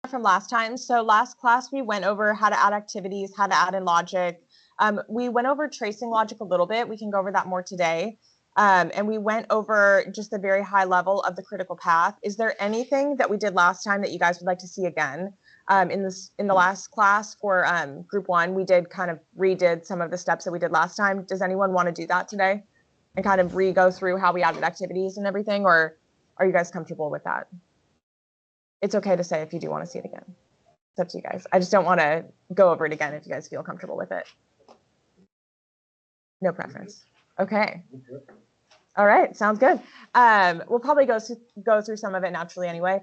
from last time. So last class, we went over how to add activities, how to add in logic. We went over tracing logic a little bit. We can go over that more today. And we went over just the very high level of the critical path. Is there anything that we did last time that you guys would like to see again? In the last class for group 1, we did kind of redid some of the steps that we did last time. Does anyone want to do that today and kind of re-go through how we added activities and everything, or are you guys comfortable with that? It's okay to say if you do want to see it again. It's up to you guys. I just don't want to go over it again if you guys feel comfortable with it. No preference. Okay. All right, sounds good. We'll probably go through some of it naturally anyway.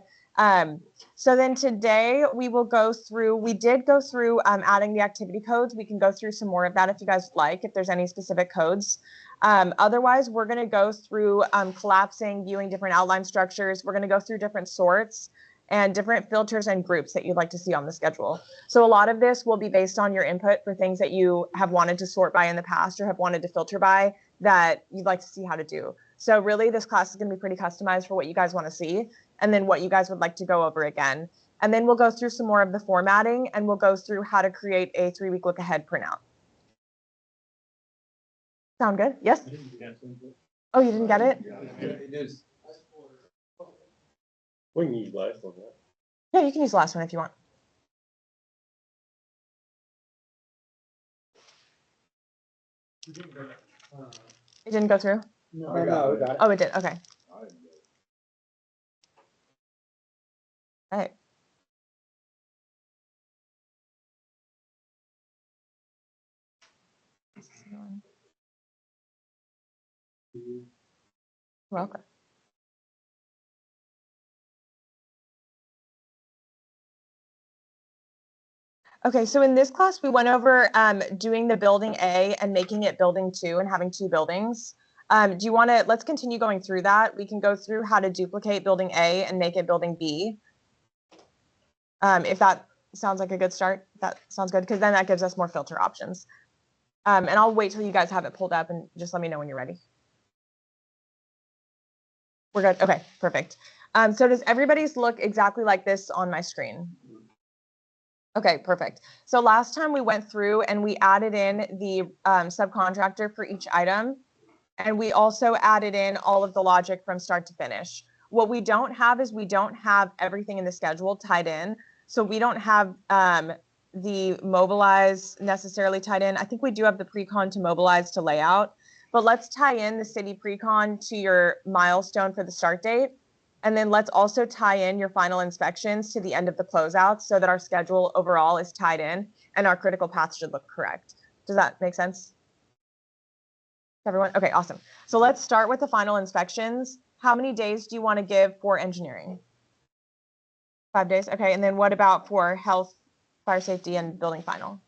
So then today we will go through, we did go through adding the activity codes. We can go through some more of that if you guys like, if there's any specific codes. Otherwise, we're going to go through collapsing, viewing different outline structures. We're going to go through different sorts and different filters and groups that you'd like to see on the schedule. So a lot of this will be based on your input for things that you have wanted to sort by in the past or have wanted to filter by that you'd like to see how to do. So really this class is going to be pretty customized for what you guys want to see and then what you guys would like to go over again. And then we'll go through some more of the formatting and we'll go through how to create a 3-week look ahead printout. Sound good? Yes? Oh, you didn't get it? Yeah, it is. We can use last one. Yeah, you can use the last one if you want. It didn't go through? No, Oh, it did. Okay. All right. Welcome. Okay, so in this class, we went over doing the building A and making it building 2 and having 2 buildings. Do you want to, let's continue going through that. We can go through how to duplicate building A and make it building B. If that sounds like a good start, that sounds good, because then that gives us more filter options. And I'll wait till you guys have it pulled up and just let me know when you're ready. We're good? Okay, perfect. So does everybody's look exactly like this on my screen? Okay, perfect. So last time we went through and we added in the subcontractor for each item, and we also added in all of the logic from start to finish. What we don't have is we don't have everything in the schedule tied in. So we don't have the mobilize necessarily tied in. I think we do have the pre-con to mobilize to layout, but let's tie in the city pre-con to your milestone for the start date. And then let's also tie in your final inspections to the end of the closeout so that our schedule overall is tied in and our critical path should look correct. Does that make sense? Everyone? Okay, awesome. So let's start with the final inspections. How many days do you want to give for engineering? 5 days? Okay, and then what about for health, fire safety, and building final?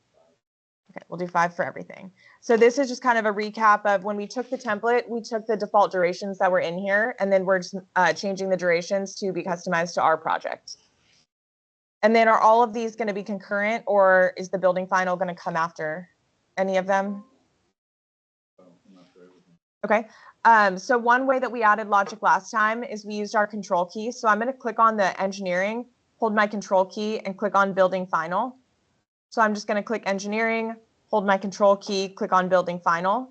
Okay, we'll do 5 for everything. So this is just kind of a recap of when we took the template, we took the default durations that were in here, and then we're just changing the durations to be customized to our project. And then are all of these going to be concurrent, or is the building final going to come after any of them? Okay. So one way that we added logic last time is we used our control key. So I'm going to click on the engineering, hold my control key, and click on building final. So I'm just going to click engineering, hold my control key, click on building final.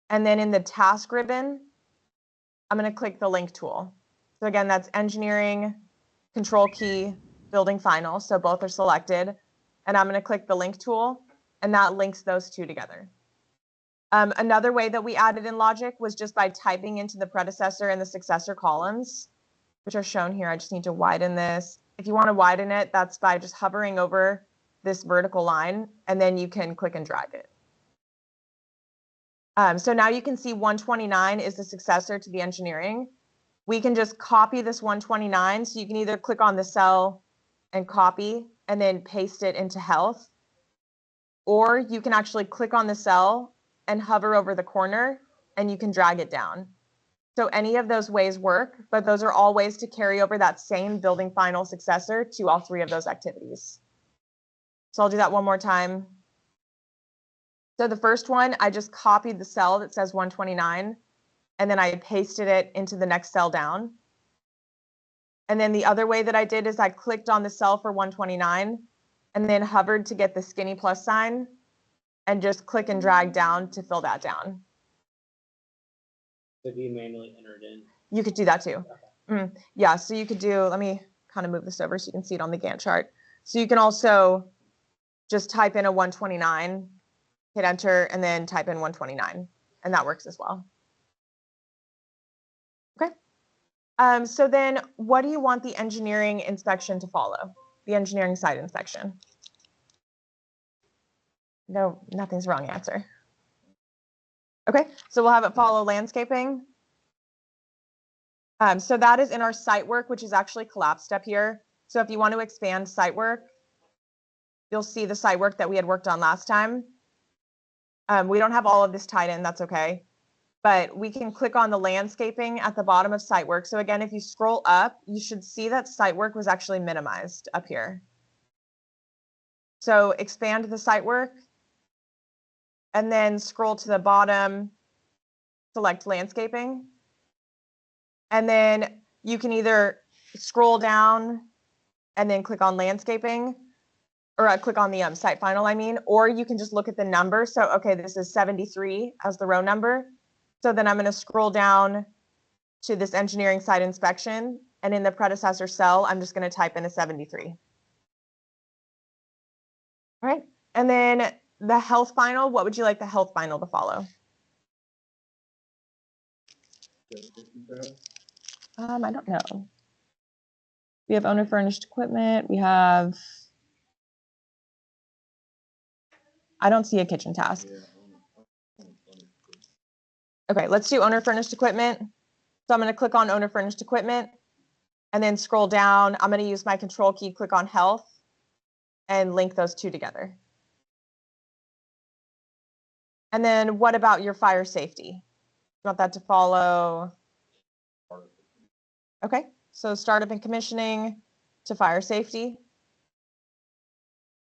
And then in the task ribbon, I'm going to click the link tool. So again, that's engineering, control key, building final. So both are selected. And I'm going to click the link tool, and that links those two together. Another way that we added in logic was just by typing into the predecessor and the successor columns, which are shown here. I just need to widen this. If you want to widen it, that's by just hovering over this vertical line, and then you can click and drag it. So now you can see 129 is the successor to the engineering. We can just copy this 129. So you can either click on the cell and copy and then paste it into health, or you can actually click on the cell and hover over the corner and you can drag it down. So any of those ways work, but those are all ways to carry over that same building final successor to all 3 of those activities. So I'll do that one more time. So the first one, I just copied the cell that says 129, and then I pasted it into the next cell down. And then the other way that I did is I clicked on the cell for 129 and then hovered to get the skinny plus sign and just click and drag down to fill that down. So if you manually enter it in. You could do that too. Yeah, so you could do, let me kind of move this over so you can see it on the Gantt chart. So you can also just type in a 129, hit enter, and then type in 129, and that works as well. Okay. So then what do you want the engineering inspection to follow? The engineering site inspection? No, nothing's wrong answer. Okay, so we'll have it follow landscaping. So that is in our site work, which is actually collapsed up here. So if you want to expand site work, you'll see the site work that we had worked on last time. We don't have all of this tied in, that's okay. But we can click on the landscaping at the bottom of site work. So again, if you scroll up, you should see that site work was actually minimized up here. So expand the site work and then scroll to the bottom, select landscaping. And then you can either scroll down and then click on landscaping, or click on the site final, I mean, or you can just look at the number. So, okay, this is 73 as the row number. So then I'm going to scroll down to this engineering site inspection, and in the predecessor cell, I'm just going to type in a 73. All right, and then the health final, what would you like the health final to follow? I don't know. We have owner furnished equipment. We have, I don't see a kitchen task. Okay, let's do owner furnished equipment. So I'm going to click on owner furnished equipment and then scroll down. I'm going to use my control key, click on health, and link those two together. And then what about your fire safety? You want that to follow? Okay, so startup and commissioning to fire safety.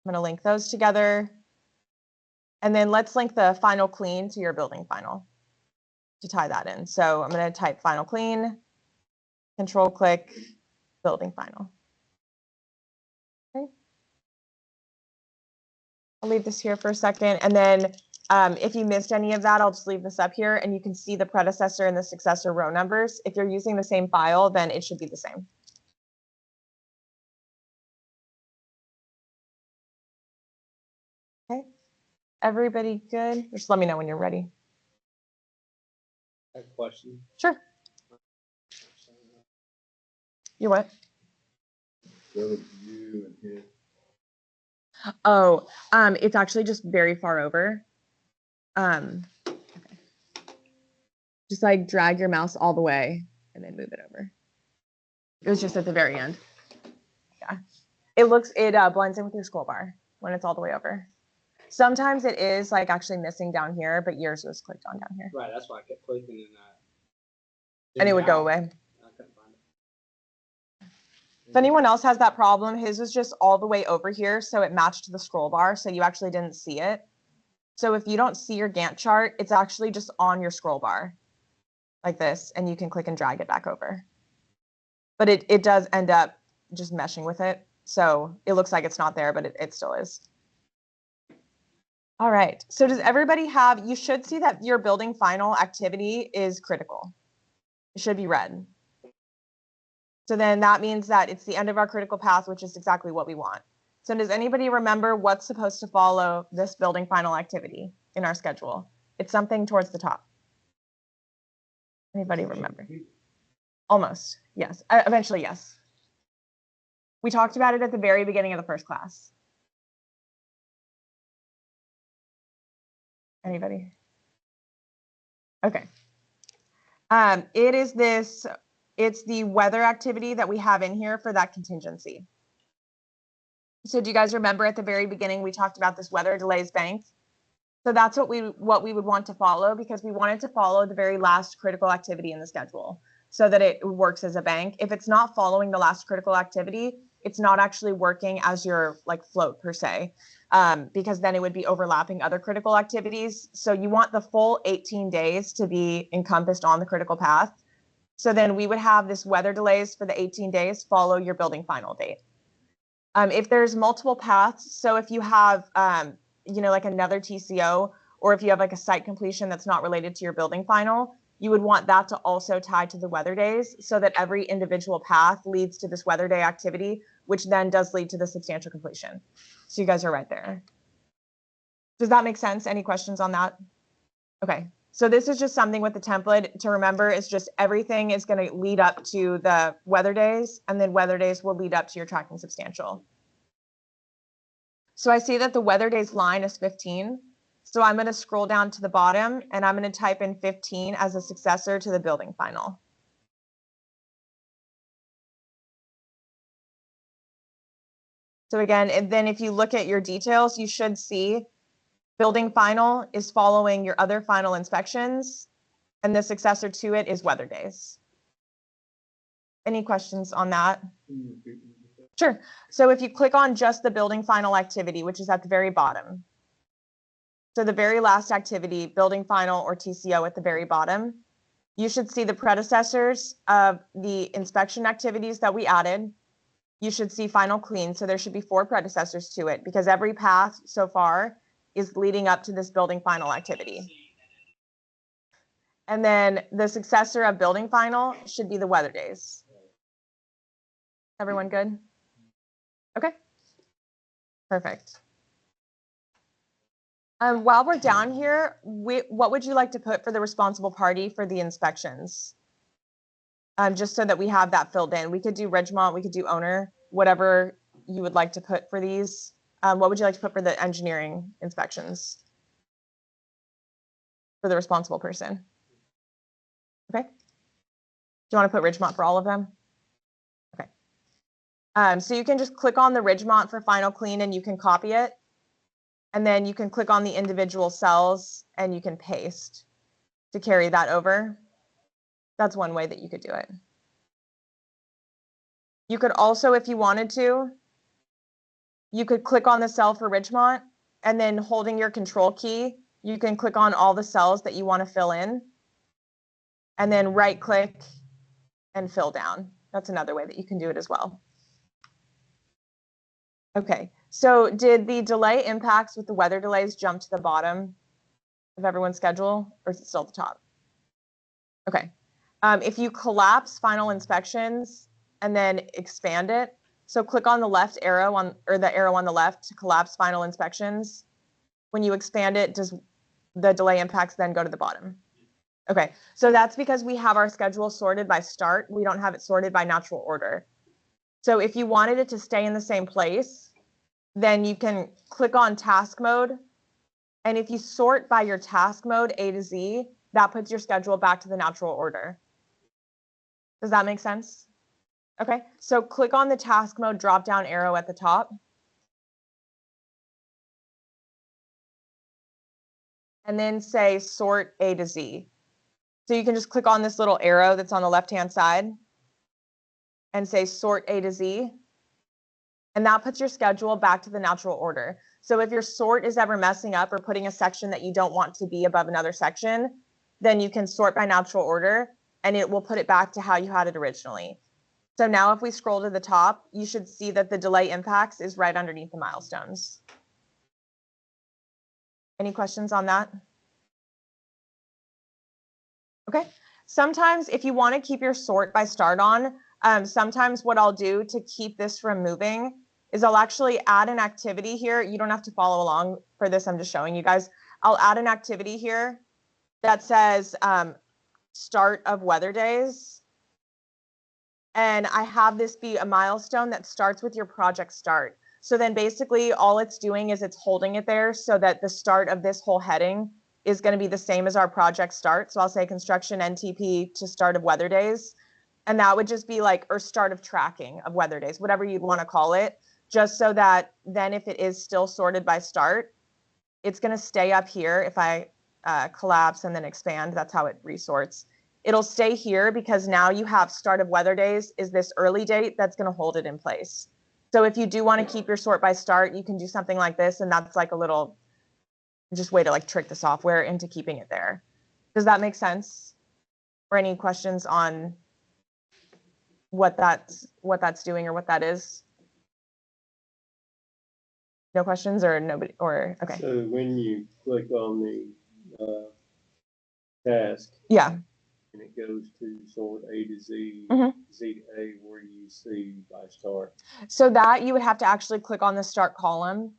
I'm going to link those together. And then let's link the final clean to your building final to tie that in. So I'm going to type final clean, control click, building final. Okay. I'll leave this here for a second. And then if you missed any of that, I'll just leave this up here and you can see the predecessor and the successor row numbers. If you're using the same file, then it should be the same. Okay, everybody good? Just let me know when you're ready. I have a question. Sure. You what? Go to view and hit. Oh, it's actually just very far over. Okay. Just like drag your mouse all the way and then move it over. It was just at the very end. Yeah. It blends in with your scroll bar when it's all the way over. Sometimes it is like actually missing down here, but yours was clicked on down here. Right, that's why I kept clicking And it would go away. I couldn't find it. If anyone else has that problem, his was just all the way over here, so it matched the scroll bar, so you actually didn't see it. So if you don't see your Gantt chart, it's actually just on your scroll bar like this, and you can click and drag it back over. But it does end up just meshing with it, so it looks like it's not there, but it still is. All right, so does everybody have, you should see that your building final activity is critical. It should be red. So then that means that it's the end of our critical path, which is exactly what we want. So does anybody remember what's supposed to follow this building final activity in our schedule? It's something towards the top. Anybody remember? Almost, yes. Eventually, yes. We talked about it at the very beginning of the first class. Anybody? Okay. It's the weather activity that we have in here for that contingency. So do you guys remember at the very beginning, we talked about this weather delays bank? So that's what we would want to follow, because we wanted to follow the very last critical activity in the schedule so that it works as a bank. If it's not following the last critical activity, it's not actually working as your like float per se, because then it would be overlapping other critical activities. So you want the full 18 days to be encompassed on the critical path. So then we would have this weather delays for the 18 days follow your building final date. If there's multiple paths, so if you have, like another TCO, or if you have like a site completion that's not related to your building final, you would want that to also tie to the weather days so that every individual path leads to this weather day activity, which then does lead to the substantial completion. So you guys are right there. Does that make sense? Any questions on that? Okay. So this is just something with the template to remember is just everything is going to lead up to the weather days, and then weather days will lead up to your tracking substantial. So I see that the weather days line is 15. So I'm going to scroll down to the bottom and I'm going to type in 15 as a successor to the building final. So again, and then if you look at your details, you should see building final is following your other final inspections, and the successor to it is weather days. Any questions on that? Sure. So if you click on just the building final activity, which is at the very bottom. So the very last activity, building final or TCO at the very bottom, you should see the predecessors of the inspection activities that we added. You should see final clean. So there should be 4 predecessors to it because every path so far is leading up to this building final activity. And then the successor of building final should be the weather days. Everyone good? Okay. Perfect. While we're down here, what would you like to put for the responsible party for the inspections? Just so that we have that filled in. We could do Ridgemont, we could do owner, whatever you would like to put for these. What would you like to put for the engineering inspections? For the responsible person? Okay. Do you want to put Ridgemont for all of them? Okay. So you can just click on the Ridgemont for final clean and you can copy it. And then you can click on the individual cells and you can paste to carry that over. That's one way that you could do it. You could also, if you wanted to, you could click on the cell for Ridgemont and then holding your control key, you can click on all the cells that you want to fill in and then right click and fill down. That's another way that you can do it as well. Okay, so did the delay impacts with the weather delays jump to the bottom of everyone's schedule, or is it still at the top? Okay, if you collapse final inspections and then expand it, so click on the left arrow or the arrow on the left to collapse final inspections. When you expand it, does the delay impacts then go to the bottom? Okay, so that's because we have our schedule sorted by start. We don't have it sorted by natural order. So if you wanted it to stay in the same place, then you can click on task mode. And if you sort by your task mode A to Z, that puts your schedule back to the natural order. Does that make sense? Okay, so click on the task mode drop-down arrow at the top. And then say sort A to Z. So you can just click on this little arrow that's on the left-hand side and say sort A to Z. And that puts your schedule back to the natural order. So if your sort is ever messing up or putting a section that you don't want to be above another section, then you can sort by natural order and it will put it back to how you had it originally. So now if we scroll to the top, you should see that the delay impacts is right underneath the milestones. Any questions on that? Okay. Sometimes if you want to keep your sort by start on, sometimes what I'll do to keep this from moving is I'll actually add an activity here. You don't have to follow along for this. I'm just showing you guys. I'll add an activity here that says start of weather days. And I have this be a milestone that starts with your project start. So then basically all it's doing is it's holding it there so that the start of this whole heading is going to be the same as our project start. So I'll say construction NTP to start of weather days. And that would just be like, or start of tracking of weather days, whatever you'd want to call it, just so that then if it is still sorted by start, it's going to stay up here. If I collapse and then expand, that's how it resorts. It'll stay here because now you have start of weather days is this early date that's going to hold it in place. So if you do want to keep your sort by start, you can do something like this. And that's like a little just way to like trick the software into keeping it there. Does that make sense? Or any questions on what that's doing or what that is? No questions or nobody, or, okay. So when you click on the task Yeah, and it goes to sort A to Z, Mhm. Z to A, where do you see by start? so that you would have to actually click on the start column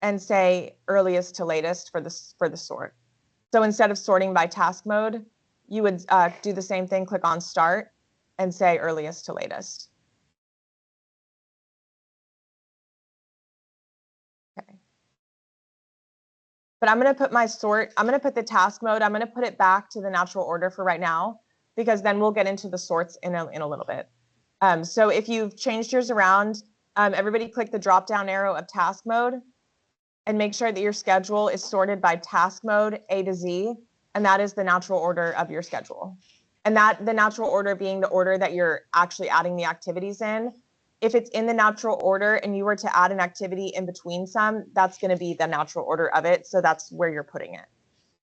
and say earliest to latest for the sort. So instead of sorting by task mode, you would do the same thing, click on start and say earliest to latest. Okay. But I'm going to put my sort, I'm going to put the task mode, I'm going to put it back to the natural order for right now, because then we'll get into the sorts in a little bit. So if you've changed yours around, everybody click the drop down arrow of task mode and make sure that your schedule is sorted by task mode A to Z, and that is the natural order of your schedule. And that the natural order being the order that you're actually adding the activities in. If it's in the natural order and you were to add an activity in between some, that's going to be the natural order of it. So that's where you're putting it.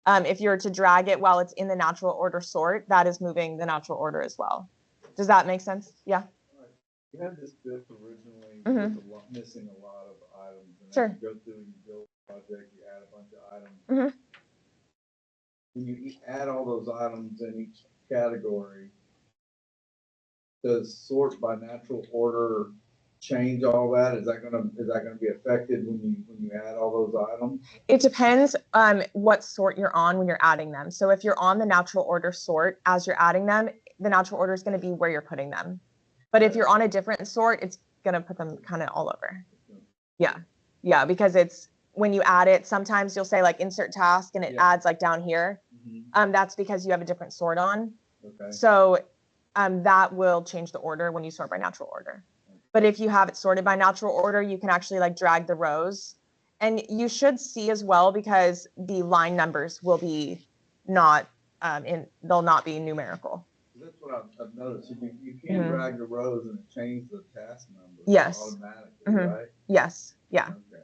If you're to drag it while it's in the natural order sort, that is moving the natural order as well. Does that make sense? Yeah. You had this built originally Mhm. with missing a lot of items. And Sure. as you go through and you build a project, you add a bunch of items. Mhm. When you add all those items in each category, does sort by natural order change all that? Is that gonna be affected when you add all those items? It depends what sort you're on when you're adding them. So if you're on the natural order sort, as you're adding them, the natural order is going to be where you're putting them. But if you're on a different sort, it's going to put them kind of all over. Yeah. Yeah, because it's when you add it, sometimes you'll say like insert task and it Yeah. adds like down here. That's because you have a different sort on. Okay. So that will change the order when you sort by natural order. But if you have it sorted by natural order, you can actually like drag the rows. And you should see as well, because the line numbers will be not they'll not be numerical. That's what I've noticed. You can Mhm. drag the rows and change the task number Yes. automatically, Mhm. right? Yes. Yeah. Okay.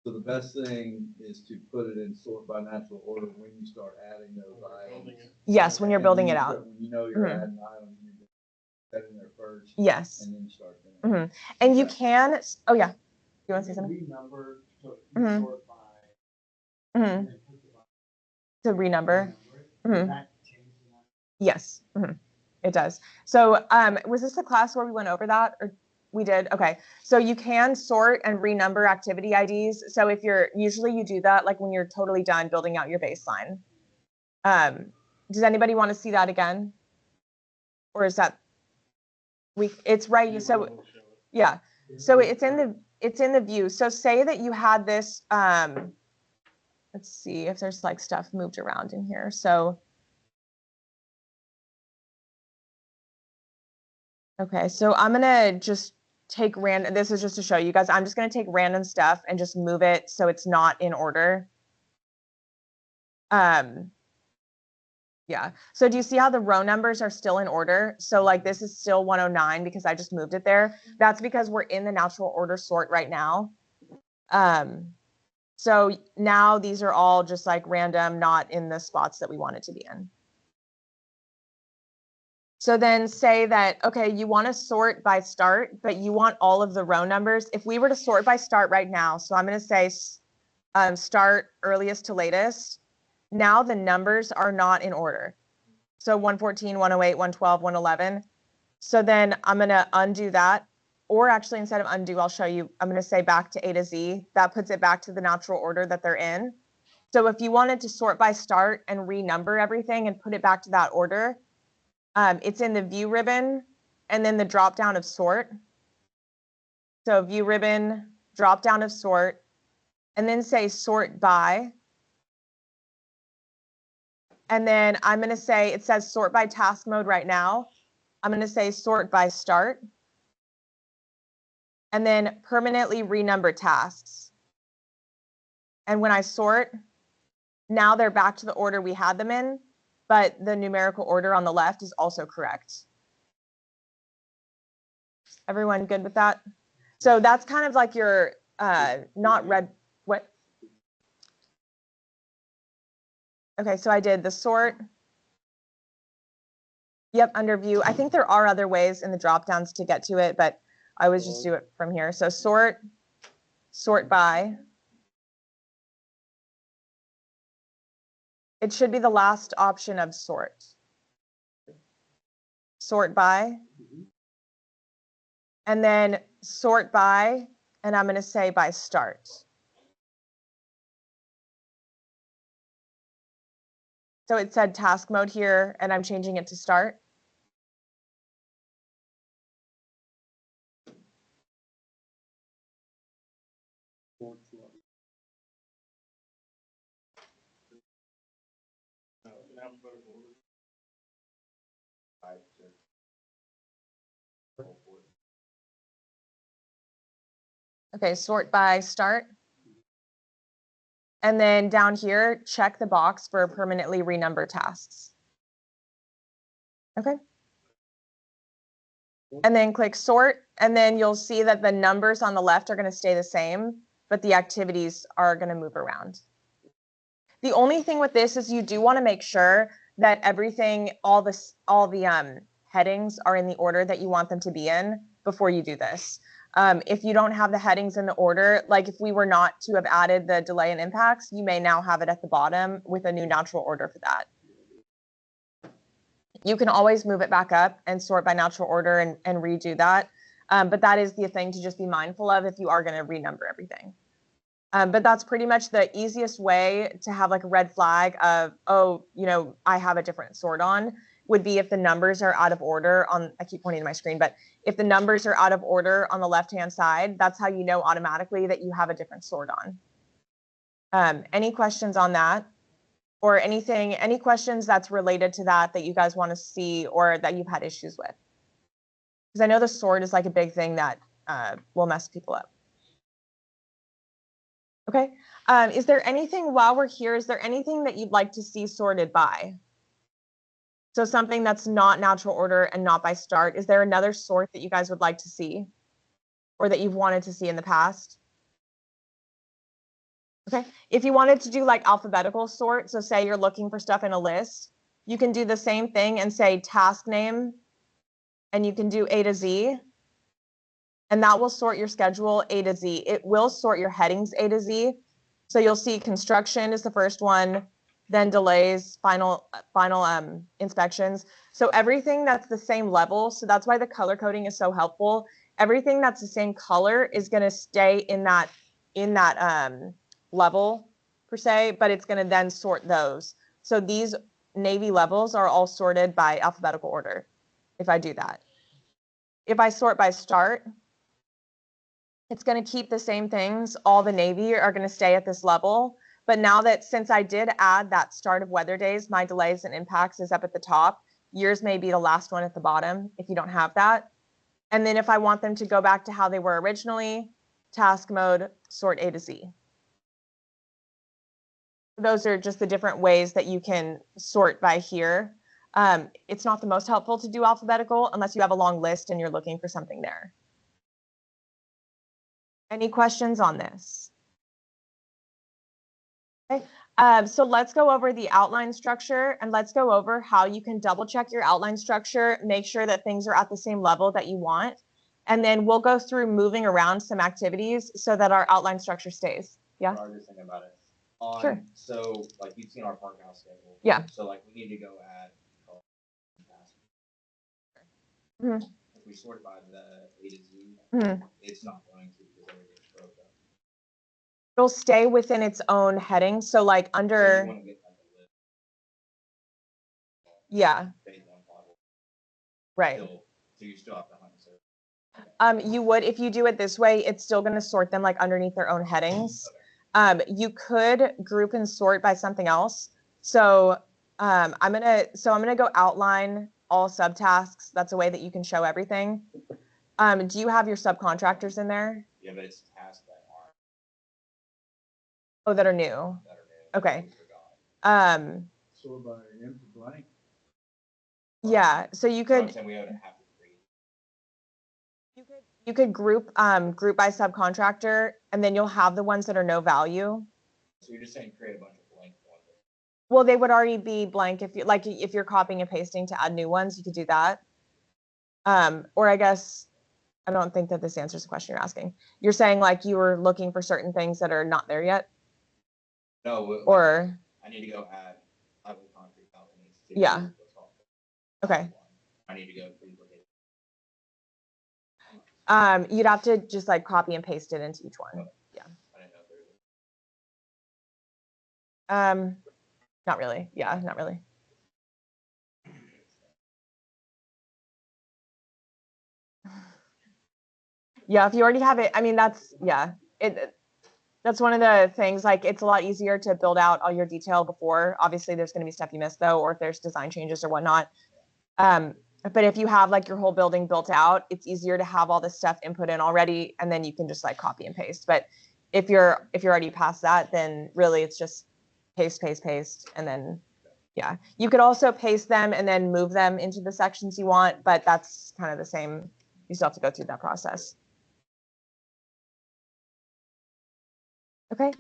So the best thing is to put it in sort by natural order when you start adding those items. Yes, when you're And building when it you out. start- When you know you're Mhm. adding items, you just set in there first. Yes. And then you start doing it. Mhm. And you Okay. can, oh yeah. You want to say something? Renumber, so Mhm. you sort by. Mhm. and then put the box- To renumber. Mhm. That changes that. Yes, it does. So was this the class where we went over that, or we did? Okay, so you can sort and renumber activity IDs. So if you're, usually you do that like when you're totally done building out your baseline. Does anybody want to see that again? Or is that, it's right, so yeah. So it's in the view. So say that you had this, let's see if there's like stuff moved around in here. So okay, so I'm gonna just take random, this is just to show you guys, I'm just gonna take random stuff and just move it so it's not in order. Yeah, so do you see how the row numbers are still in order? So like this is still 109 because I just moved it there. That's because we're in the natural order sort right now. So now these are all just like random, not in the spots that we want it to be in. So then say that, okay, you want to sort by start, but you want all of the row numbers. If we were to sort by start right now, so I'm going to say start earliest to latest. Now the numbers are not in order. So 114, 108, 112, 111. So then I'm going to undo that. Or actually, instead of undo, I'll show you, I'm going to say back to A to Z. That puts it back to the natural order that they're in. So if you wanted to sort by start and renumber everything and put it back to that order, it's in the view ribbon and then the drop down of sort. So view ribbon, drop down of sort, and then say sort by. And then I'm going to say, it says sort by task mode right now. I'm going to say sort by start. And then permanently renumber tasks. And when I sort, now they're back to the order we had them in, but the numerical order on the left is also correct. Everyone good with that? So that's kind of like your, not red, what? Okay, so I did the sort. Yep, under view. I think there are other ways in the drop downs to get to it, but I always just do it from here. So sort by. It should be the last option of sort. Sort by. And then sort by, and I'm going to say by start. So it said task mode here, and I'm changing it to start. Okay, sort by start. And then down here, check the box for permanently renumber tasks. Okay. And then click sort, and then you'll see that the numbers on the left are going to stay the same, but the activities are going to move around. The only thing with this is you do want to make sure that everything, all the headings are in the order that you want them to be in before you do this. If you don't have the headings in the order, like if we were not to have added the delay and impacts, you may now have it at the bottom with a new natural order for that. You can always move it back up and sort by natural order and redo that. But that is the thing to just be mindful of if you are going to renumber everything. But that's pretty much the easiest way to have like a red flag of, oh, you know, I have a different sort on, would be if the numbers are out of order on, I keep pointing to my screen, but if the numbers are out of order on the left-hand side, that's how you know automatically that you have a different sort on. Any questions on that? Or anything, any questions that's related to that you guys want to see or that you've had issues with? Because I know the sort is like a big thing that will mess people up. Okay. Is there anything, while we're here, is there anything that you'd like to see sorted by? So something that's not natural order and not by start. Is there another sort that you guys would like to see or that you've wanted to see in the past? Okay, if you wanted to do like alphabetical sort, so say you're looking for stuff in a list, you can do the same thing and say task name, and you can do A to Z, and that will sort your schedule A to Z. It will sort your headings A to Z. So you'll see construction is the first one, then delays, final inspections. So everything that's the same level, so that's why the color coding is so helpful. Everything that's the same color is going to stay in that level per se, but it's going to then sort those. So these navy levels are all sorted by alphabetical order if I do that. If I sort by start, it's going to keep the same things. All the navy are going to stay at this level. But now that since I did add that start of weather days, my delays and impacts is up at the top. Yours may be the last one at the bottom if you don't have that. And then if I want them to go back to how they were originally, task mode, sort A to Z. Those are just the different ways that you can sort by here. It's not the most helpful to do alphabetical unless you have a long list and you're looking for something there. Any questions on this? Okay. So let's go over the outline structure and let's go over how you can double check your outline structure, make sure that things are at the same level that you want. And then we'll go through moving around some activities so that our outline structure stays. Yeah. I was just thinking about it. Sure. So like you've seen our park house schedule. Yeah. So like we need to go add. Mhm. If we sort by the A to Z, it's not going to because everything's broke up. It'll stay within its own heading. So like So under, you want to get like a list. yeah, Phase one model. right. So you still have to hunt. You would, if you do it this way, it's still going to sort them like underneath their own headings. You could group and sort by something else. So I'm gonna go outline all subtasks. That's a way that you can show everything. Do you have your subcontractors in there? Yeah, but it's tasks that are. Oh, that are new. Okay. Sort by empty blank. Yeah. So you could. We would have to create. You could group by subcontractor, and then you'll have the ones that are no value. So you're just saying create a bunch of blank ones. Well, they would already be blank if you like if you're copying and pasting to add new ones, you could do that. Or I guess I don't think that this answers the question you're asking. You're saying like you were looking for certain things that are not there yet, No, like, or I need to go add level concrete balconies to. Yeah. what's called okay. I need to go duplicate. You'd have to just like copy and paste it into each one. I didn't know if there was. Not really. Yeah, not really. Yeah, if you already have it, I mean, that's one of the things, like it's a lot easier to build out all your detail before. Obviously there's going to be stuff you missed though, or if there's design changes or whatnot. But if you have like your whole building built out, it's easier to have all this stuff input in already, and then you can just like copy and paste. But if you're already past that, then really it's just paste, paste, paste, and then yeah. You could also paste them and then move them into the sections you want, but that's kind of the same. You still have to go through that process. Okay.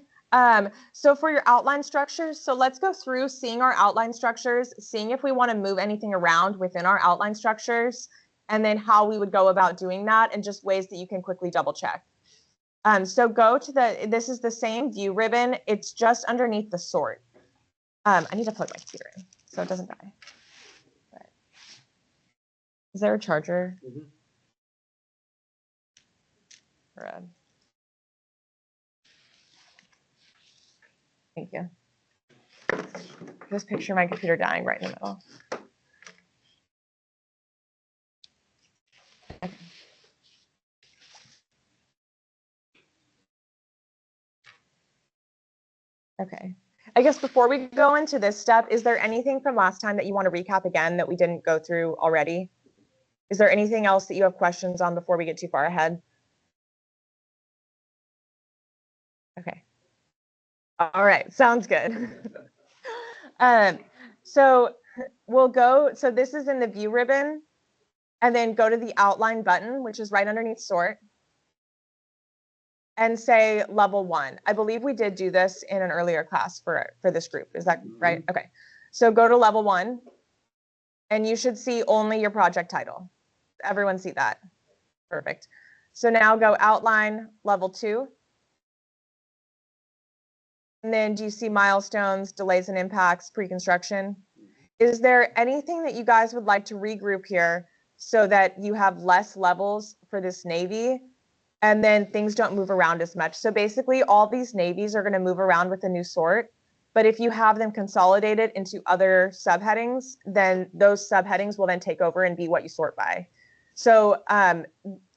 So for your outline structures, so let's go through seeing our outline structures, seeing if we want to move anything around within our outline structures, and then how we would go about doing that, and just ways that you can quickly double check. So go to this is the same view ribbon. It's just underneath the sort. I need to plug my computer in so it doesn't die. But, is there a charger? Mhm. Red. Thank you. This picture of my computer dying right in the middle. Okay. Okay. I guess before we go into this step, is there anything from last time that you want to recap again that we didn't go through already? Is there anything else that you have questions on before we get too far ahead? Okay. All right, sounds good. So we'll go, so this is in the view ribbon, and then go to the outline button, which is right underneath sort, and say level 1. I believe we did do this in an earlier class for this group. Is that right? Okay. So go to level 1, and you should see only your project title. Everyone see that? Perfect. So now go outline level 2. And then do you see milestones, delays and impacts, pre-construction? Is there anything that you guys would like to regroup here so that you have less levels for this navy and then things don't move around as much? So basically all these navies are going to move around with a new sort, but if you have them consolidated into other subheadings, then those subheadings will then take over and be what you sort by. So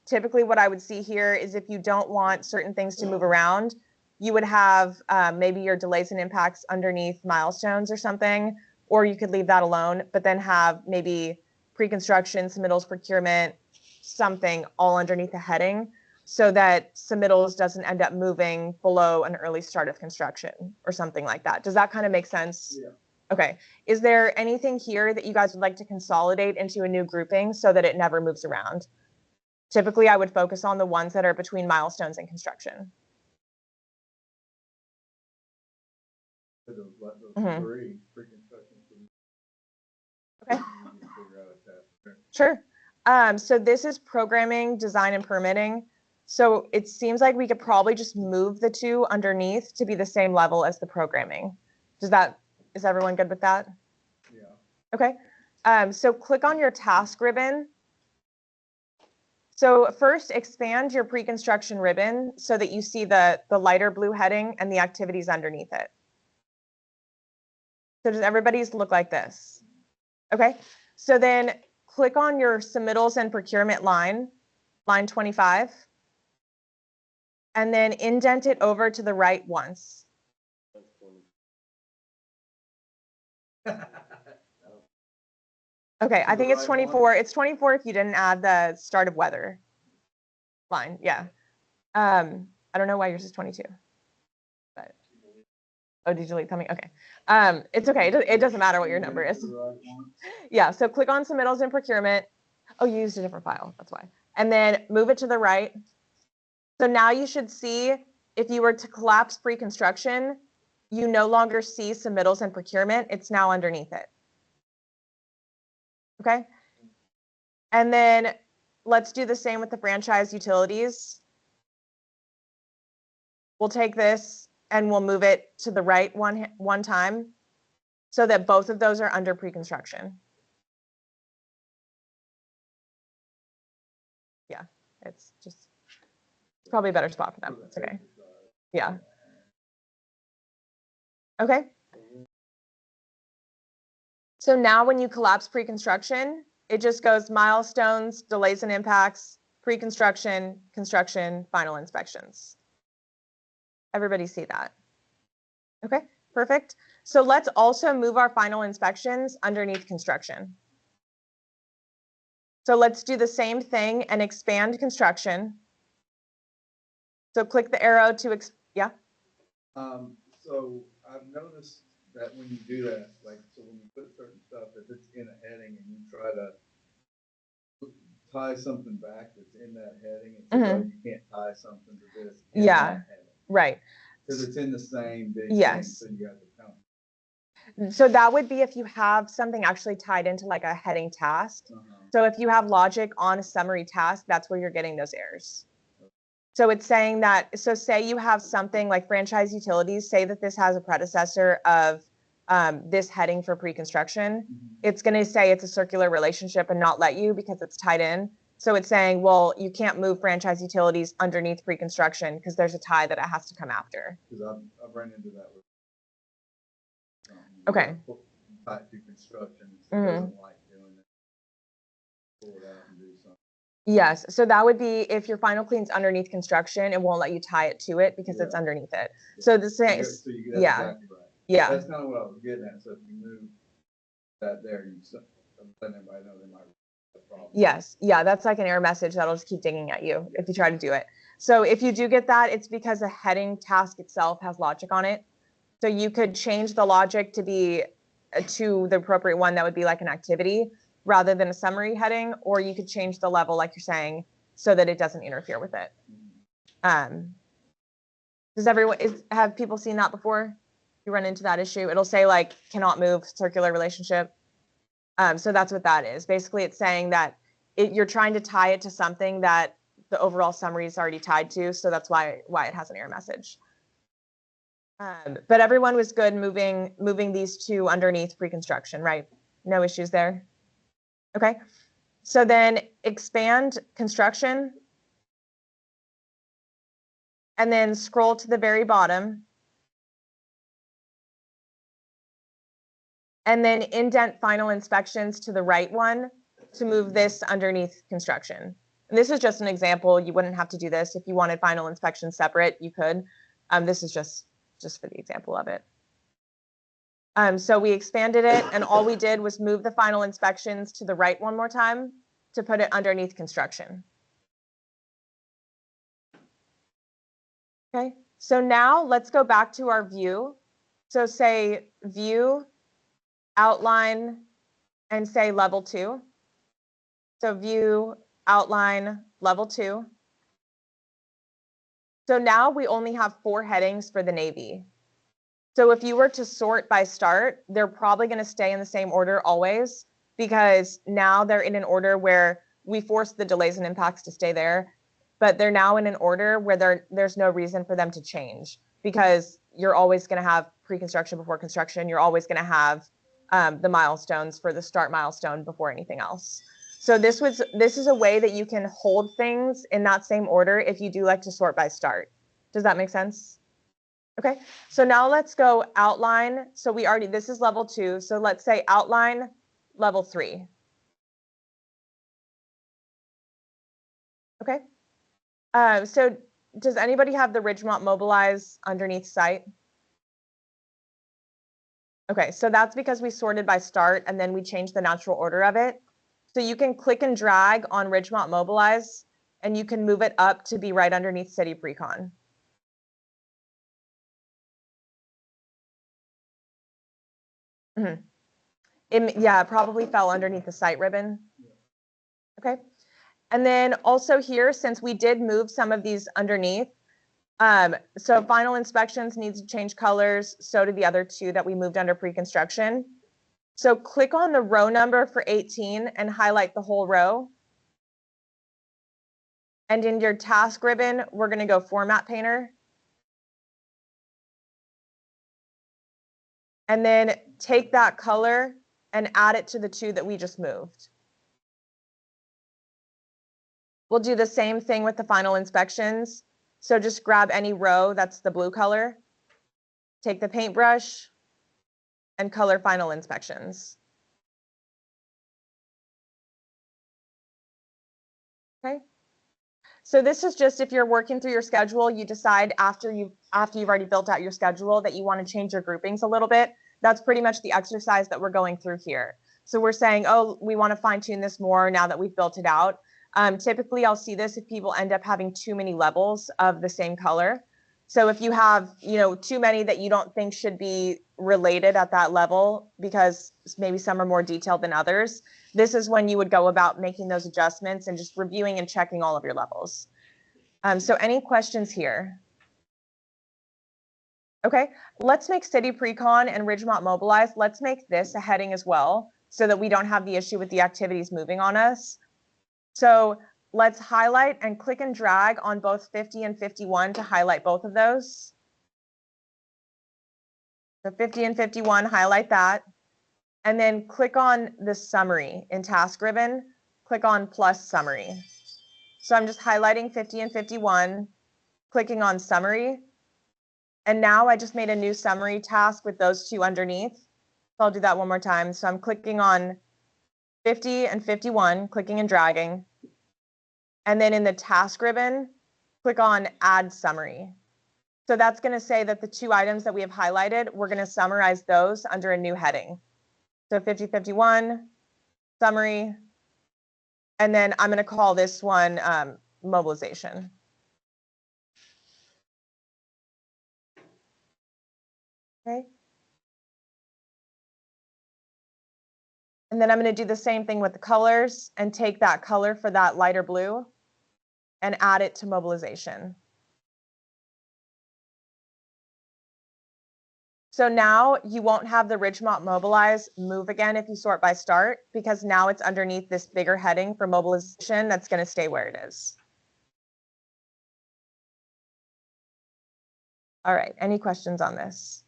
typically what I would see here is if you don't want certain things to move around, you would have maybe your delays and impacts underneath milestones or something, or you could leave that alone, but then have maybe pre-construction, submittals, procurement, something all underneath a heading so that submittals doesn't end up moving below an early start of construction or something like that. Does that kind of make sense? Yeah. Okay. Is there anything here that you guys would like to consolidate into a new grouping so that it never moves around? Typically, I would focus on the ones that are between milestones and construction. For those Mhm. 3 pre-construction. Okay. Figure out a task. Sure. So this is programming, design, and permitting. So it seems like we could probably just move the 2 underneath to be the same level as the programming. Is everyone good with that? Yeah. Okay. So click on your task ribbon. So first expand your pre-construction ribbon so that you see the lighter blue heading and the activities underneath it. So does everybody's look like this? Okay. So then click on your submittals and procurement line 25, and then indent it over to the right once. Okay, I think it's 24. It's 24 if you didn't add the start of weather line. Yeah. I don't know why yours is 22. But oh, did you delete something? Okay. It's okay. It doesn't matter what your number is. Yeah, so click on submittals and procurement. Oh, you used a different file. That's why. And then move it to the right. So now you should see if you were to collapse pre-construction, you no longer see submittals and procurement. It's now underneath it. Okay. And then let's do the same with the franchise utilities. We'll take this and we'll move it to the right one time so that both of those are under pre-construction. Yeah, it's probably a better spot for them. It's okay. Yeah. Okay. So now when you collapse pre-construction, it just goes milestones, delays and impacts, pre-construction, construction, final inspections. Everybody see that? Okay, perfect. So let's also move our final inspections underneath construction. So let's do the same thing and expand construction. So click the arrow to, yeah? So I've noticed that when you do that, like, so when you put certain stuff, if it's in a heading and you try to tie something back that's in that heading, it's like you can't tie something to this in Yeah, that heading. right. Because it's in the same big Yes. thing, so you have to count. So that would be if you have something actually tied into like a heading task. So if you have logic on a summary task, that's where you're getting those errors. So it's saying that, so say you have something like franchise utilities, say that this has a predecessor of this heading for pre-construction. It's going to say it's a circular relationship and not let you because it's tied in. So it's saying, well, you can't move franchise utilities underneath pre-construction because there's a tie that it has to come after. Because I've run into that with. Okay. Tied to construction, so it doesn't like doing it. Pull it out and do something. Yes, so that would be if your final clean's underneath construction, it won't let you tie it to it because it's underneath it. So the same, So you, yeah, exactly right. Yeah. That's kind of what I was getting at. So if you move that there, I'm letting everybody know they might have a problem. Yes, yeah, that's like an error message that'll just keep dinging at you if you try to do it. So if you do get that, it's because the heading task itself has logic on it. So you could change the logic to be to the appropriate one that would be like an activity rather than a summary heading, or you could change the level like you're saying so that it doesn't interfere with it. Does everyone, have people seen that before? You run into that issue, it'll say like cannot move circular relationship. So that's what that is. Basically, it's saying that you're trying to tie it to something that the overall summary is already tied to. So that's why it has an error message. But everyone was good moving these two underneath pre-construction, right? No issues there. Okay. So then expand construction. And then scroll to the very bottom. And then indent final inspections to the right one to move this underneath construction. And this is just an example. You wouldn't have to do this. If you wanted final inspection separate, you could. This is just for the example of it. So we expanded it, and all we did was move the final inspections to the right one more time to put it underneath construction. Okay, so now let's go back to our view. So say view, outline, and say level 2. So view, outline, level 2. So now we only have 4 headings for the Navy. So if you were to sort by start, they're probably going to stay in the same order always, because now they're in an order where we force the delays and impacts to stay there, but they're now in an order where there's no reason for them to change, because you're always going to have pre-construction before construction. You're always going to have the milestones for the start milestone before anything else. So this is a way that you can hold things in that same order if you do like to sort by start. Does that make sense? Okay, so now let's go outline. So this is level 2. So let's say outline level 3. Okay. So does anybody have the Ridgemont Mobilize underneath site? Okay, so that's because we sorted by start and then we changed the natural order of it. So you can click and drag on Ridgemont Mobilize and you can move it up to be right underneath City Precon. Yeah, it probably fell underneath the site ribbon. Okay. And then also here, since we did move some of these underneath, So final inspections needs to change colors. So do the other two that we moved under pre-construction. So click on the row number for 18 and highlight the whole row. And in your task ribbon, we're going to go Format Painter. And then take that color and add it to the two that we just moved. We'll do the same thing with the final inspections. So just grab any row that's the blue color, take the paintbrush, and color final inspections. Okay. So this is just if you're working through your schedule, you decide after you've already built out your schedule that you want to change your groupings a little bit. That's pretty much the exercise that we're going through here. So we're saying, oh, we want to fine tune this more now that we've built it out. Typically, I'll see this if people end up having too many levels of the same color. So if you have, too many that you don't think should be related at that level because maybe some are more detailed than others, this is when you would go about making those adjustments and just reviewing and checking all of your levels. So any questions here? Okay, let's make City Precon and Ridgemont Mobilize. Let's make this a heading as well so that we don't have the issue with the activities moving on us. So let's highlight and click and drag on both 50 and 51 to highlight both of those. So 50 and 51, highlight that. And then click on the summary in task ribbon, click on plus summary. So I'm just highlighting 50 and 51, clicking on summary. And now I just made a new summary task with those two underneath. So I'll do that one more time. So I'm clicking on 50 and 51, clicking and dragging. And then in the task ribbon, click on add summary. So that's going to say that the two items that we have highlighted, we're going to summarize those under a new heading. So 5051, summary, and then I'm going to call this one mobilization. Okay. And then I'm going to do the same thing with the colors and take that color for that lighter blue and add it to mobilization. So now you won't have the Ridgemont Mobilize move again if you sort by start, because now it's underneath this bigger heading for mobilization that's going to stay where it is. All right, any questions on this?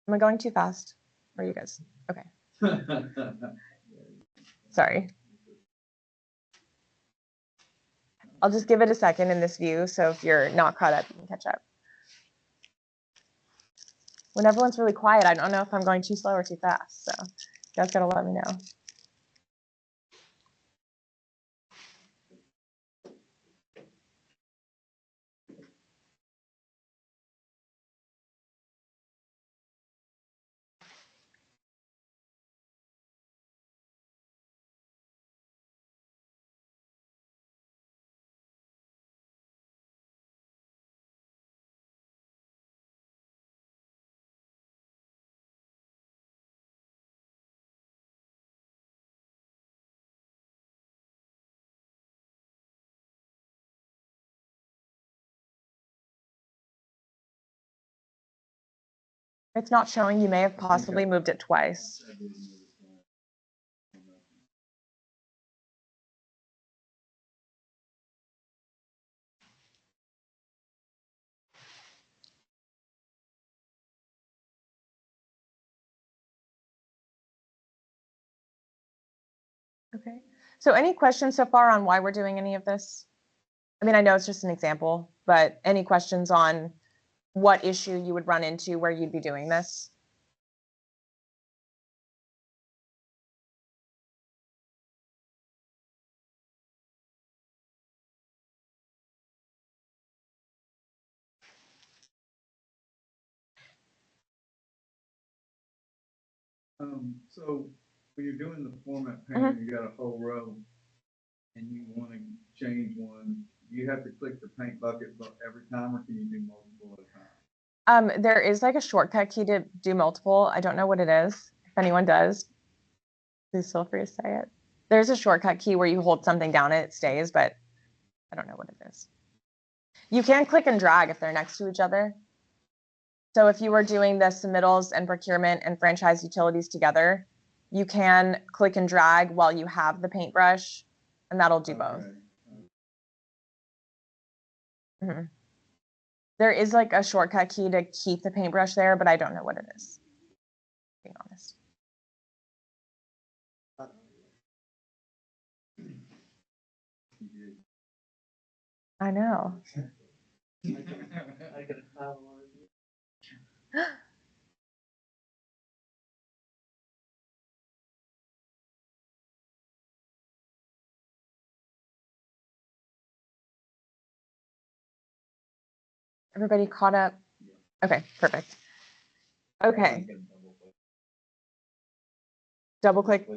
Am I going too fast? Or are you guys? Okay, sorry. I'll just give it a second in this view, so if you're not caught up, you can catch up. When everyone's really quiet, I don't know if I'm going too slow or too fast, so you guys gotta let me know. It's not showing. You may have possibly moved it twice. Okay. So any questions so far on why we're doing any of this? I mean, I know it's just an example, but any questions on what issue you would run into where you'd be doing this? So when you're doing the format painter, you got a whole row and you want to change one, you have to click the paint bucket every time, or can you do multiple at a time? There is like a shortcut key to do multiple. I don't know what it is. If anyone does, please feel free to say it. There's a shortcut key where you hold something down and it stays, but I don't know what it is. You can click and drag if they're next to each other. So if you were doing the submittals and procurement and franchise utilities together, you can click and drag while you have the paintbrush, and that'll do both. Okay. Mhm. There is like a shortcut key to keep the paintbrush there, but I don't know what it is, being honest. I know. I could have one. Everybody caught up? Okay, perfect. Okay, double click.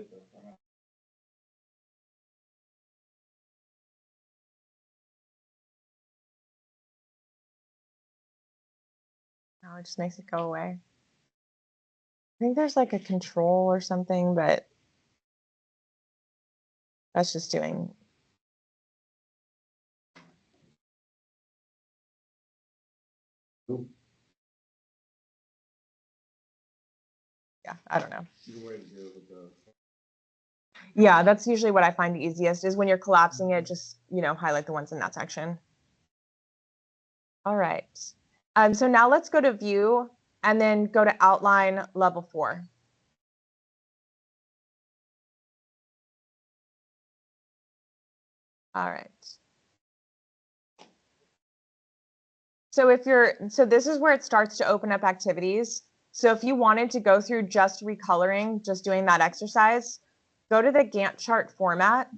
No, it just makes it go away. I think there's like a control or something, but that's just doing. Yeah, I don't know. Your way to do it with the. Yeah, that's usually what I find the easiest is when you're collapsing it, just, highlight the ones in that section. All right. So now let's go to view and then go to outline level 4. All right. So this is where it starts to open up activities. So if you wanted to go through just recoloring, just doing that exercise, go to the Gantt chart format.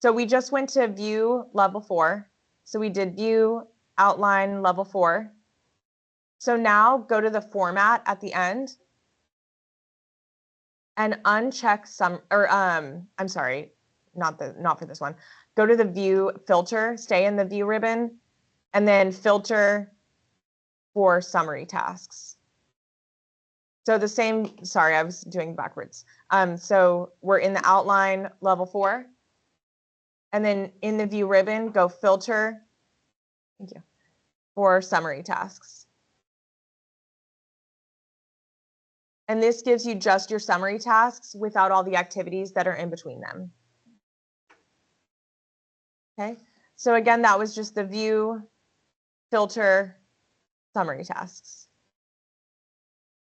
So we just went to view level 4. So we did view outline level 4. So now go to the format at the end and uncheck I'm sorry, not for this one. Go to the view filter, stay in the view ribbon, and then filter for summary tasks. So the same, sorry, I was doing backwards. So we're in the outline level 4. And then in the view ribbon, go filter, thank you, for summary tasks. And this gives you just your summary tasks without all the activities that are in between them. Okay, so again, that was just the view, filter, summary tasks.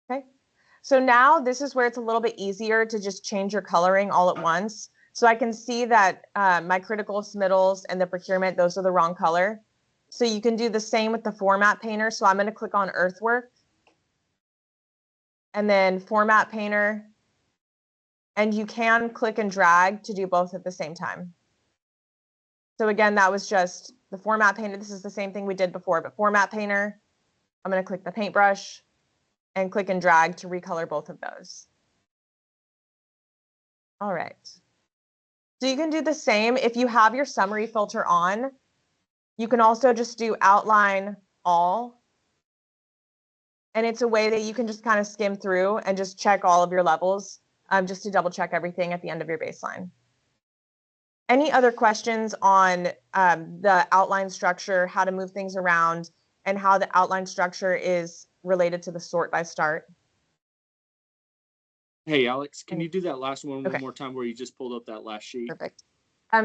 Okay, so now this is where it's a little bit easier to just change your coloring all at once. So I can see that my critical submittals and the procurement, those are the wrong color. So you can do the same with the format painter. So I'm going to click on earthwork and then format painter. And you can click and drag to do both at the same time. So again, that was just the format painter. This is the same thing we did before, but format painter, I'm going to click the paintbrush and click and drag to recolor both of those. All right. So you can do the same. If you have your summary filter on, you can also just do outline all. And it's a way that you can just kind of skim through and just check all of your levels, just to double check everything at the end of your baseline. Any other questions on the outline structure, how to move things around, and how the outline structure is related to the sort by start? Hey, Alex, can you do that last one Okay. one more time where you just pulled up that last sheet? Perfect.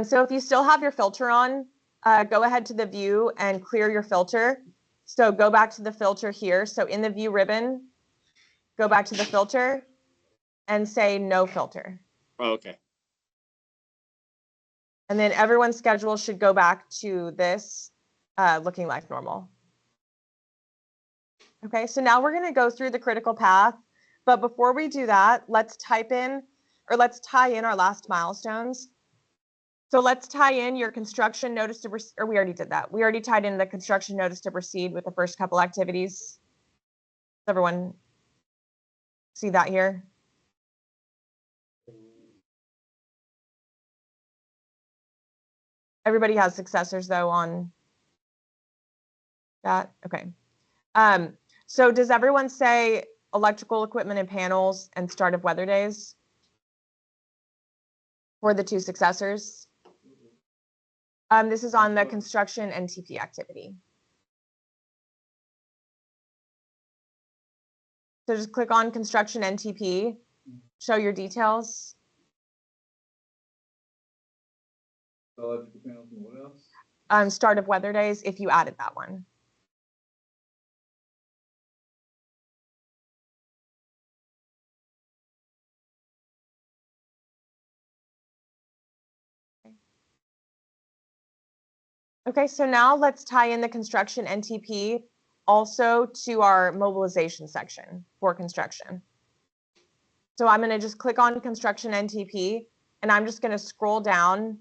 So if you still have your filter on, go ahead to the view and clear your filter. So go back to the filter here. So in the view ribbon, go back to the filter and say no filter. Oh, okay. And then everyone's schedule should go back to this looking like normal. Okay, so now we're going to go through the critical path. But before we do that, let's tie in our last milestones. So let's tie in your construction notice to proceed, or we already did that. We already tied in the construction notice to proceed with the first couple activities. Does everyone see that here? Everybody has successors though on that? Okay. So does everyone say electrical equipment and panels and start of weather days for the 2 successors? This is on the construction NTP activity. So just click on construction NTP, show your details. Electrical panels and what else? Start of weather days if you added that one. Okay, so now let's tie in the construction NTP also to our mobilization section for construction. So I'm going to just click on construction NTP and I'm just going to scroll down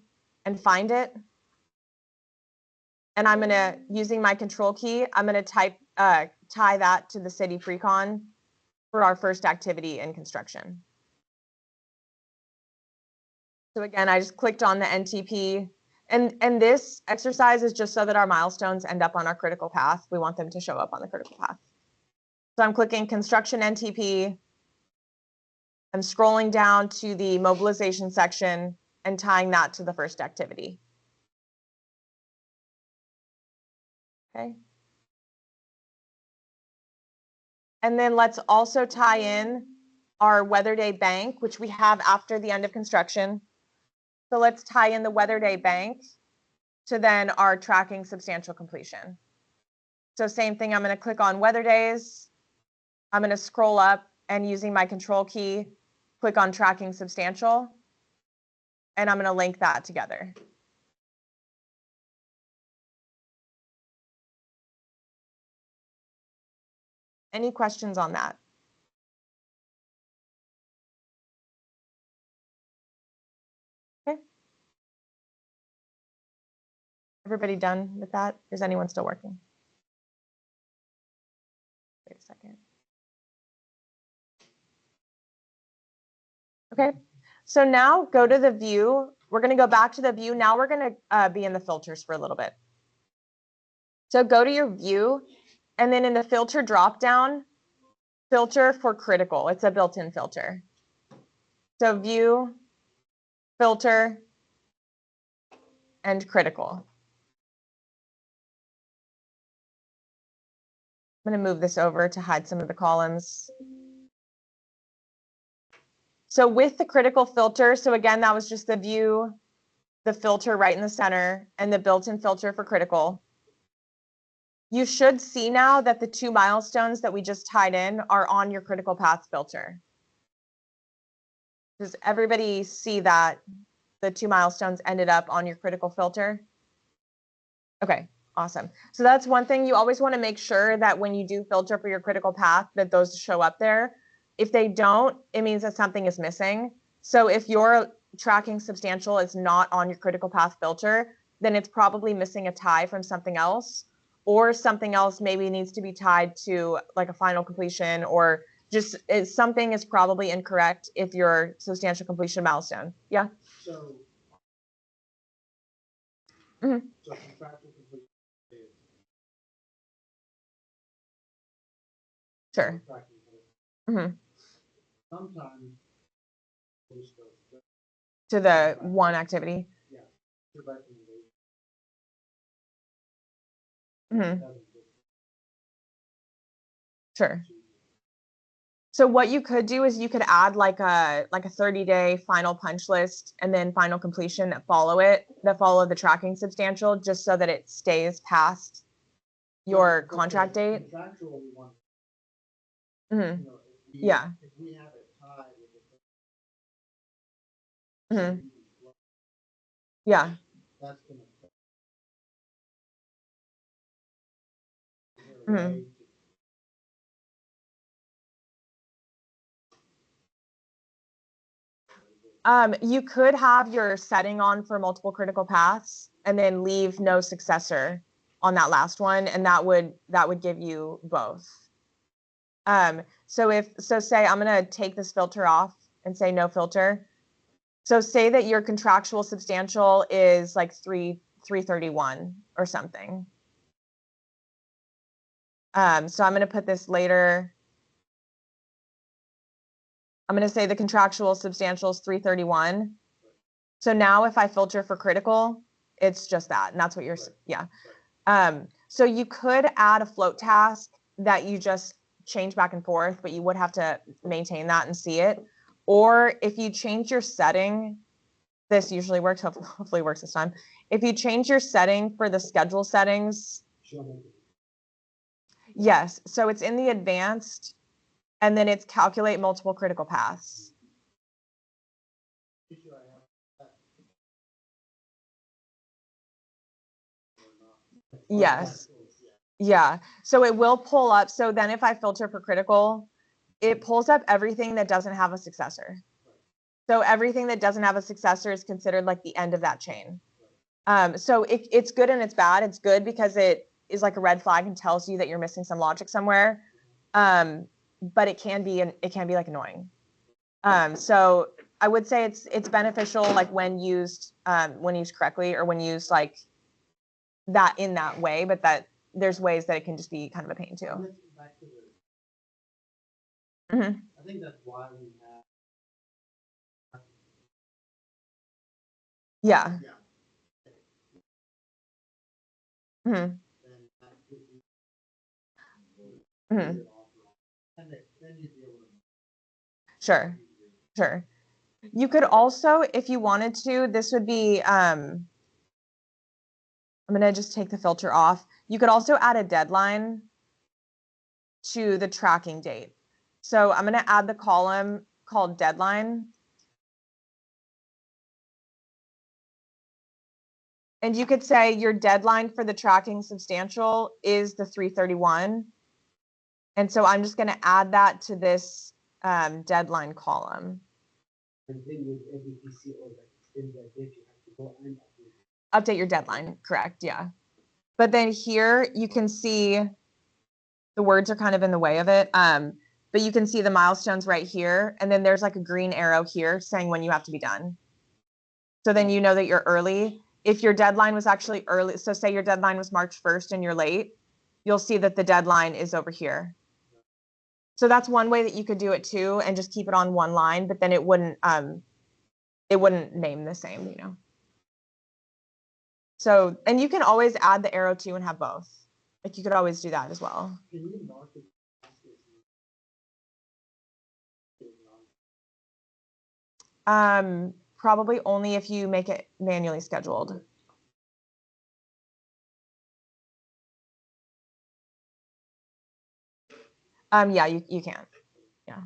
and find it. And I'm going to, using my control key, I'm going to tie that to the city pre-con for our first activity in construction. So again, I just clicked on the NTP. And this exercise is just so that our milestones end up on our critical path. We want them to show up on the critical path. So I'm clicking construction NTP. I'm scrolling down to the mobilization section and tying that to the first activity. Okay. And then let's also tie in our weather day bank, which we have after the end of construction. So let's tie in the weather day bank to then our tracking substantial completion. So same thing, I'm going to click on weather days. I'm going to scroll up and using my control key, click on tracking substantial, and I'm going to link that together. Any questions on that? Okay. Everybody done with that? Is anyone still working? Wait a second. Okay, so now go to the view. We're going to go back to the view. Now we're going to be in the filters for a little bit. So go to your view, and then in the filter dropdown, filter for critical. It's a built-in filter. So view, filter, and critical. I'm going to move this over to hide some of the columns. So with the critical filter, so again, that was just the view, the filter right in the center, and the built-in filter for critical. You should see now that the 2 milestones that we just tied in are on your critical path filter. Does everybody see that the 2 milestones ended up on your critical filter? Okay, awesome. So that's one thing. You always want to make sure that when you do filter for your critical path, that those show up there. If they don't, it means that something is missing. So if your tracking substantial is not on your critical path filter, then it's probably missing a tie from something else, or something else maybe needs to be tied to like a final completion, or just something is probably incorrect if your substantial completion milestone. Yeah. So. Mm-hmm. So contractual completion is. Sure. Mm-hmm. Sometimes. To the one activity. Yeah. Your recommendation. Mm-hmm. Sure. So what you could do is you could add like a 30-day final punch list and then final completion that follow the tracking substantial, just so that it stays past your contract date. Contractual, we want. Mm-hmm. You know, Yeah. If we have it tied with the. Mm-hmm. Yeah. That's gonna. Mm-hmm. You could have your setting on for multiple critical paths and then leave no successor on that last one, and that would give you both. So say I'm going to take this filter off and say no filter. So say that your contractual substantial is like 331 or something. So I'm going to put this later. I'm going to say the contractual substantial is 331. So now if I filter for critical, It's just that, and that's what you're, Right. yeah. So you could add a float task that you just change back and forth, but you would have to maintain that and see it. Or if you change your setting, this usually works, hopefully works this time. If you change your setting for the schedule settings, yes, so it's in the advanced, and then it's calculate multiple critical paths. Yes. Yeah, so it will pull up. So then if I filter for critical, it pulls up everything that doesn't have a successor. So everything that doesn't have a successor is considered like the end of that chain. So it's good and it's bad. It's good because it is like a red flag and tells you that you're missing some logic somewhere. But it can be like annoying. So I would say it's beneficial like when used correctly, or when used like that in that way, but that there's ways that it can just be kind of a pain too. Back to Mhm. I think that's why we have. Yeah. Yeah. Mhm. Then that could be. Mhm. And then you'd be able to. Sure. Sure. You could also, if you wanted to, this would be, I'm going to just take the filter off. You could also add a deadline to the tracking date. So I'm going to add the column called deadline. And you could say your deadline for the tracking substantial is the 3/31. And so I'm just going to add that to this deadline column. And then with every PC or like in the date, you have to go and Update your deadline, correct, yeah. But then here you can see the words are kind of in the way of it. But you can see the milestones right here. And then there's like a green arrow here saying when you have to be done. So then you know that you're early. If your deadline was actually early, so say your deadline was March 1st and you're late, you'll see that the deadline is over here. So that's one way that you could do it too, and just keep it on one line, but then it wouldn't name the same, you know. So, and you can always add the arrow too and have both. Like you could always do that as well. Can you mark it? Probably only if you make it manually scheduled. Yeah, you can. Yeah.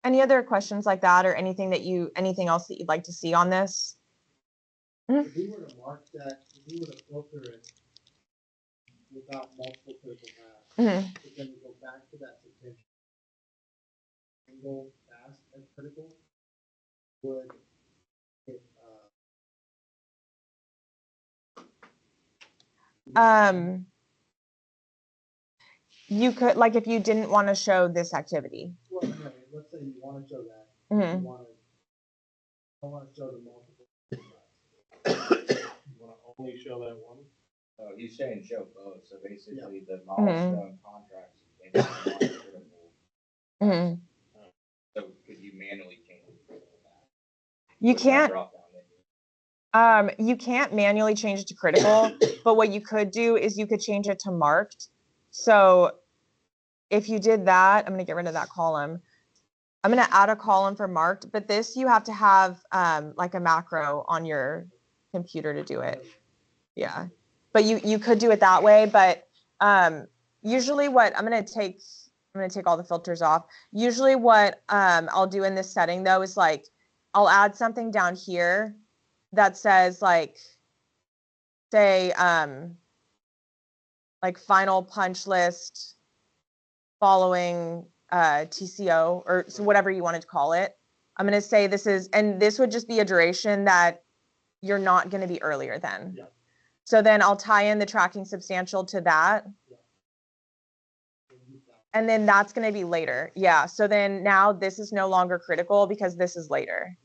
Any other questions like that, or anything else that you'd like to see on this? If we were to mark that, if we were to filter it without multiple critical paths, Mhm. but then we go back to that potential single pass as critical, would it, You could, like, if you didn't want to show this activity. well, no, let's say you want to show that, Mhm. you want to, I want to show the multiple. You wanna only show that one? Oh, he's saying show both, so basically the Mm-hmm. milestone contracts and non-critical. Mhm. So could you manually change it? You With that can't. drop-down menu? You can't manually change it to critical, but what you could do is you could change it to marked. So if you did that, I'm going to get rid of that column. I'm going to add a column for marked, but this you have to have like a macro on your computer to do it. Yeah, but you could do it that way. But usually what I'm going to take all the filters off. Usually what I'll do in this setting though is like I'll add something down here that says like, say, like final punch list following TCO, or so whatever you wanted to call it. I'm going to say this is, and this would just be a duration that you're not going to be earlier than. Yeah. So then I'll tie in the tracking substantial to that. And then that's going to be later. Yeah. So then now this is no longer critical because this is later.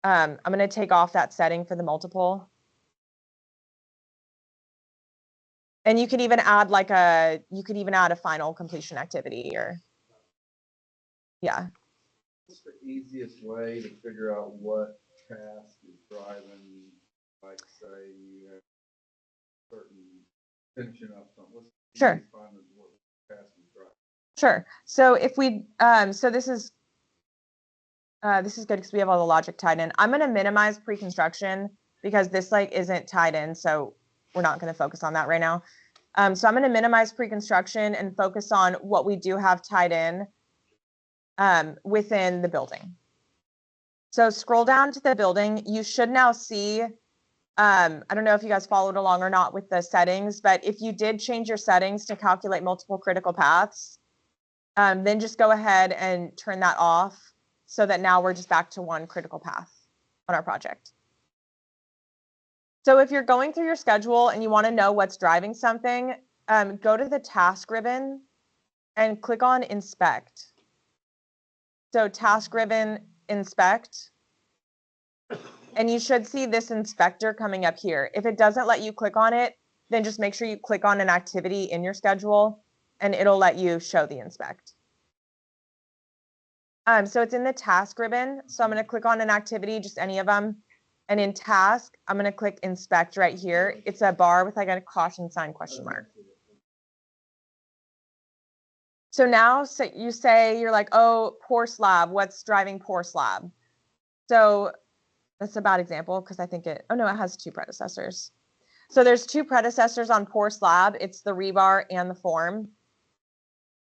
I'm going to take off that setting for the multiple. And you could even add a final completion activity, or, yeah. What's the easiest way to figure out what task is driving, like say you have certain finishing up something? What's the Sure. easiest time of what task is driving? Sure. So if we, so this is good because we have all the logic tied in. I'm going to minimize pre-construction because this like isn't tied in, so we're not going to focus on that right now. So I'm going to minimize pre-construction and focus on what we do have tied in within the building. So scroll down to the building. You should now see, I don't know if you guys followed along or not with the settings, but if you did change your settings to calculate multiple critical paths, then just go ahead and turn that off so that now we're just back to one critical path on our project. So if you're going through your schedule and you want to know what's driving something, go to the task ribbon and click on inspect. So task ribbon inspect, and you should see this inspector coming up here. If it doesn't let you click on it, then just make sure you click on an activity in your schedule and it'll let you show the inspect. So it's in the task ribbon. So I'm going to click on an activity, just any of them. And in task, I'm going to click inspect right here. It's a bar with like a caution sign question mark. So now you say, you're like, oh, pour slab. What's driving pour slab? So that's a bad example because I think it has two predecessors. So there's two predecessors on pour slab. It's the rebar and the form.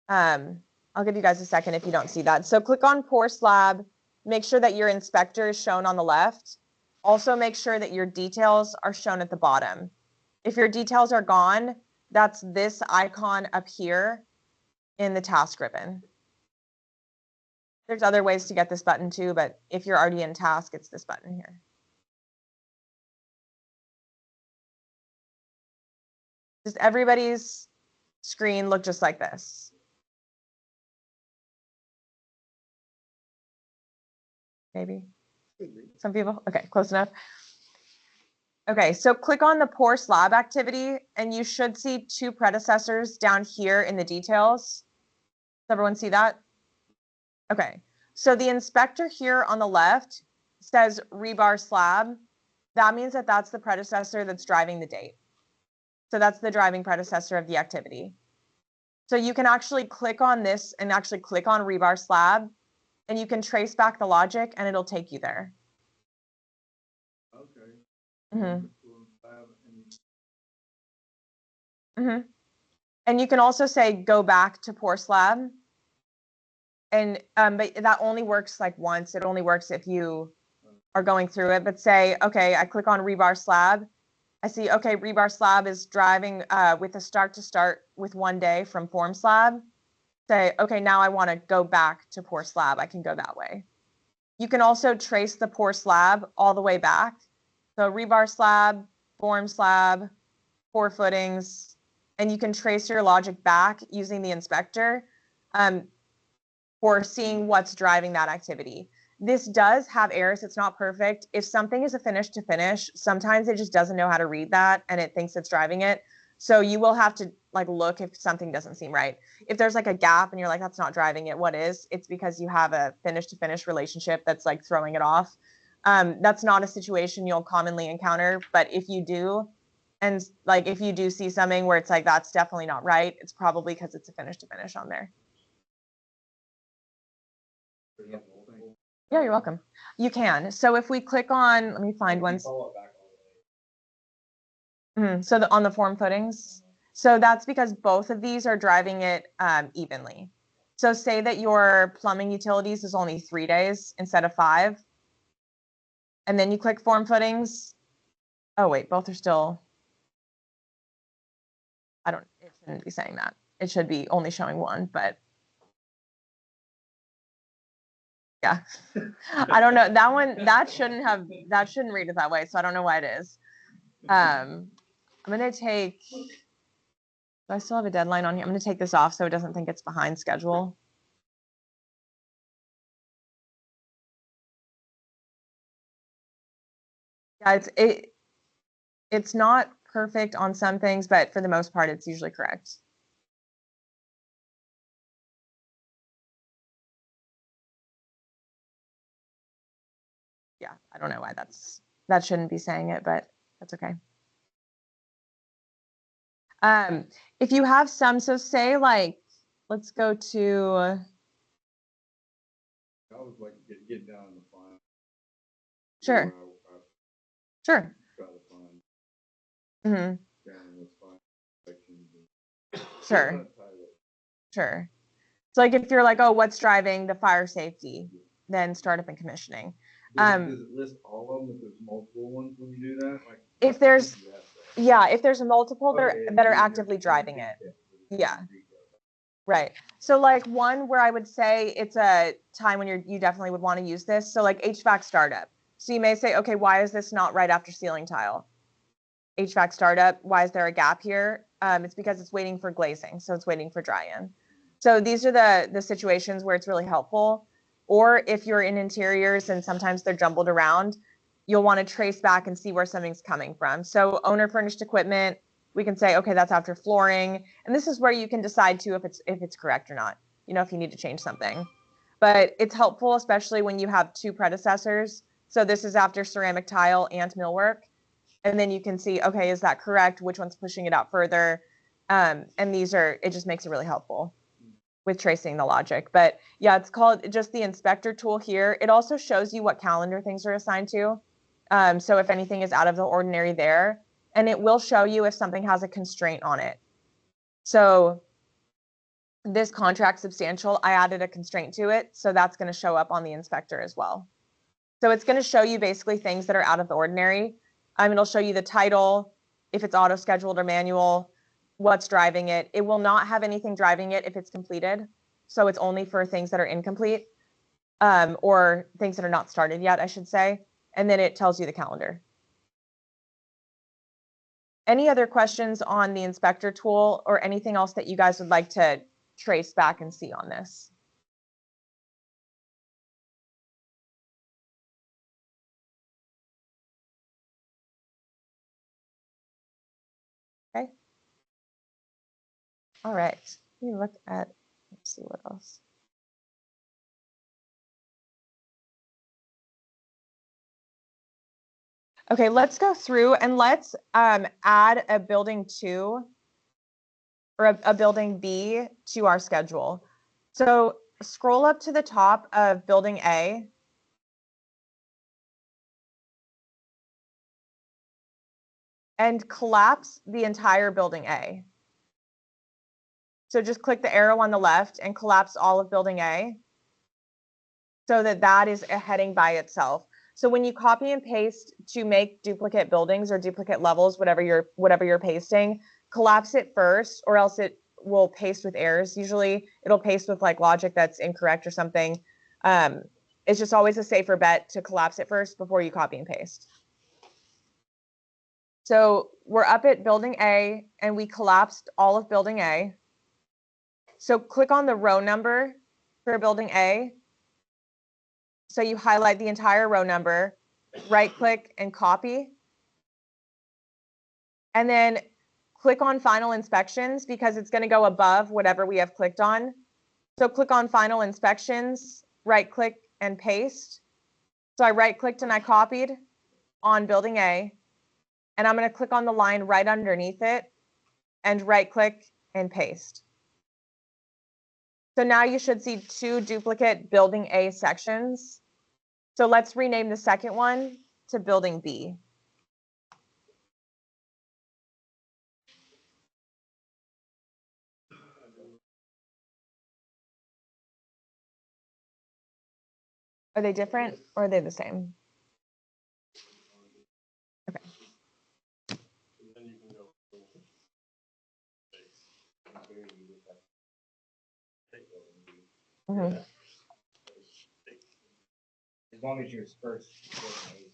I'll give you guys a second if you don't see that. So click on pour slab, make sure that your inspector is shown on the left. Also make sure that your details are shown at the bottom. If your details are gone, that's this icon up here in the task ribbon. There's other ways to get this button too, but if you're already in task, it's this button here. Does everybody's screen look just like this? Maybe some people. Okay, close enough. Okay, so click on the pour slab activity and you should see two predecessors down here in the details. Does everyone see that? Okay, so the inspector here on the left says rebar slab. That means that that's the predecessor that's driving the date. So that's the driving predecessor of the activity. So you can actually click on this and actually click on rebar slab and you can trace back the logic and it'll take you there. Okay. Mm-hmm. Mm-hmm. And you can also say go back to pour slab. And but that only works like once. It only works if you are going through it. But say, okay, I click on rebar slab. I see, okay, rebar slab is driving with a start to start with 1 day from form slab. Say, okay, now I want to go back to pour slab. I can go that way. You can also trace the pour slab all the way back. So rebar slab, form slab, pour footings, and you can trace your logic back using the inspector for seeing what's driving that activity. This does have errors. It's not perfect. If something is a finish to finish, sometimes it just doesn't know how to read that and it thinks it's driving it. So you will have to like look if something doesn't seem right. If there's like a gap and you're like, that's not driving it, what is? It's because you have a finish to finish relationship that's like throwing it off. That's not a situation you'll commonly encounter, but if you do, and like if you do see something where it's like, that's definitely not right, it's probably because it's a finish to finish on there. Yeah, you're welcome. You can. So if we click on, let me find one. So on the form footings. So that's because both of these are driving it evenly. So say that your plumbing utilities is only 3 days instead of 5. And then you click form footings. Oh, wait, both are still. It shouldn't be saying that. It should be only showing 1, but. Yeah, I don't know that one. That shouldn't read it that way. So I don't know why it is. I'm gonna take. Do I still have a deadline on here? I'm gonna take this off so it doesn't think it's behind schedule. Yeah, it's not perfect on some things, but for the most part, it's usually correct. Yeah, I don't know why that shouldn't be saying it, but that's okay. If you have some, so say like, let's go to, I always like to get down in the fine. sure, I sure. try to find Hmm. down in those fine sections. Sure, Title. sure. So like if you're like, oh, what's driving the fire safety, then startup and commissioning. Does it list all of them if there's multiple ones when you do that? Like, If there's, you have that. yeah, if there's multiple Okay, that are yeah, actively driving it. Yeah. Detail. Right. So like one where I would say it's a time when you definitely would want to use this. So like HVAC startup. So you may say, okay, why is this not right after ceiling tile? HVAC startup, why is there a gap here? It's because it's waiting for glazing. So it's waiting for dry in. So these are the situations where it's really helpful. Or if you're in interiors and sometimes they're jumbled around, you'll want to trace back and see where something's coming from. So owner furnished equipment, we can say, okay, that's after flooring. And this is where you can decide too if it's correct or not, if you need to change something. But it's helpful, especially when you have two predecessors. So this is after ceramic tile and millwork. And then you can see, okay, is that correct? Which one's pushing it out further? And it just makes it really helpful with tracing the logic. But yeah, it's called just the inspector tool here. It also shows you what calendar things are assigned to. So if anything is out of the ordinary there, and it will show you if something has a constraint on it. So this contract substantial, I added a constraint to it. So that's going to show up on the inspector as well. So it's going to show you basically things that are out of the ordinary. It'll show you the title, if it's auto scheduled or manual, what's driving it. It will not have anything driving it if it's completed. So it's only for things that are incomplete, or things that are not started yet, I should say. And then it tells you the calendar. Any other questions on the inspector tool or anything else that you guys would like to trace back and see on this? Okay. All right. Let me look at, let's see what else. Okay, let's go through and let's add a building 2 or a building B to our schedule. So scroll up to the top of building A. And collapse the entire building A. So just click the arrow on the left and collapse all of building A so that is a heading by itself. So when you copy and paste to make duplicate buildings or duplicate levels, whatever you're pasting, collapse it first, or else it will paste with errors. Usually it'll paste with like logic that's incorrect or something. It's just always a safer bet to collapse it first before you copy and paste. So we're up at building A and we collapsed all of building A. So click on the row number for building A. So you highlight the entire row number, right click and copy. And then click on final inspections because it's going to go above whatever we have clicked on. So click on final inspections, right click and paste. So I right clicked and I copied on building A. And I'm going to click on the line right underneath it and right click and paste. So now you should see 2 duplicate building A sections. So let's rename the second one to building B. Are they different or are they the same? Okay. Mm-hmm. As long as your first building is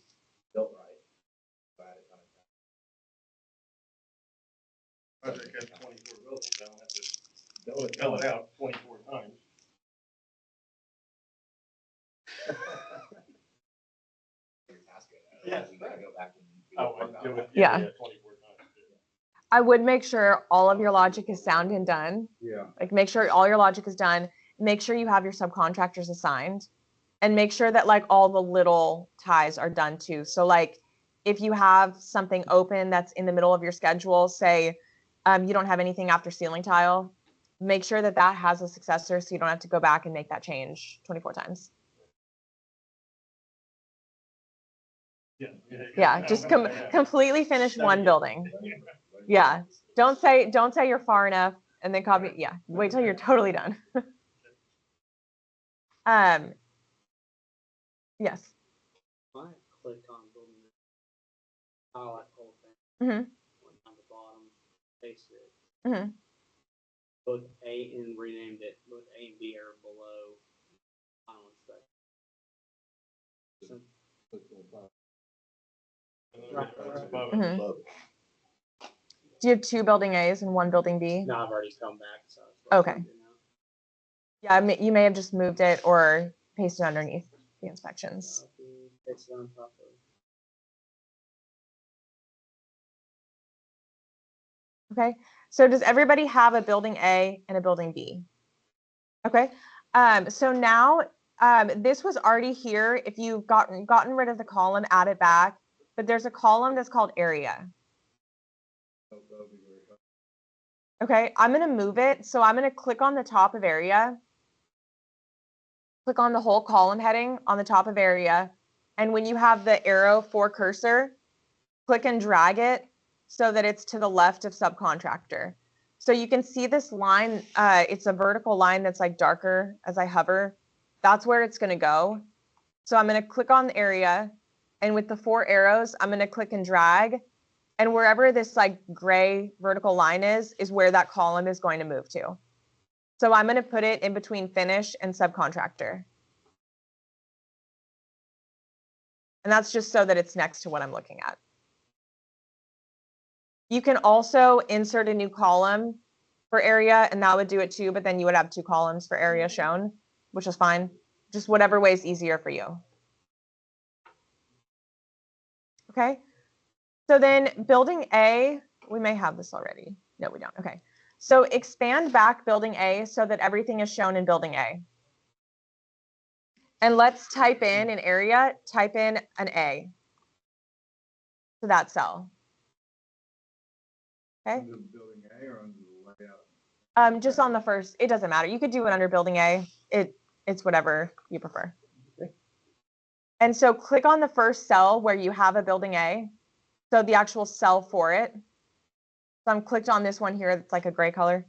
built right. Add a ton of time. Project has 24 buildings, I don't have to Build it, fill it out 24 times. Your task it. Yes, You gotta right. go back and do Oh, work and on do it. it, Yeah. 24 times. I would make sure all of your logic is sound and done. Yeah. Like make sure all your logic is done. Make sure you have your subcontractors assigned. and make sure that like all the little ties are done too. So like if you have something open that's in the middle of your schedule, say you don't have anything after ceiling tile, make sure that that has a successor so you don't have to go back and make that change 24 times. Yeah, just completely finish one building. Yeah, don't say you're far enough and then copy. Yeah, wait till you're totally done. Yes. I clicked on building it. Highlight the whole thing. Mm-hmm. Went down the bottom, paste it. Mm-hmm. Both A and renamed it. Both A and B are below final inspection. Mm-hmm. Do you have 2 building A's and 1 building B? No, I've already come back. So Okay. Yeah, you may have just moved it or pasted underneath the inspections. It's on top of. Okay, so does everybody have a building A and a building B? Okay, so now this was already here. If you've gotten rid of the column, add it back. But there's a column that's called area. Okay, I'm gonna move it. So I'm gonna click on the top of area. Click on the whole column heading on the top of area. And when you have the arrow for cursor, click and drag it so that it's to the left of subcontractor. So you can see this line, it's a vertical line that's like darker as I hover. That's where it's gonna go. So I'm gonna click on the area, and with the 4 arrows, I'm gonna click and drag. And wherever this like gray vertical line is where that column is going to move to. So I'm gonna put it in between finish and subcontractor. And that's just so that it's next to what I'm looking at. You can also insert a new column for area, and that would do it too, but then you would have 2 columns for area shown, which is fine. Just whatever way is easier for you. Okay, so then building A, we may have this already. No, we don't. Okay, so expand back building A so that everything is shown in building A. And let's type in an area, type in an A to that cell. Okay. Under the building A or under the layout? Just on the first, it doesn't matter. You could do it under building A. It's whatever you prefer. And so click on the first cell where you have a building A. So the actual cell for it. So I'm clicked on this one here. That's like a gray color.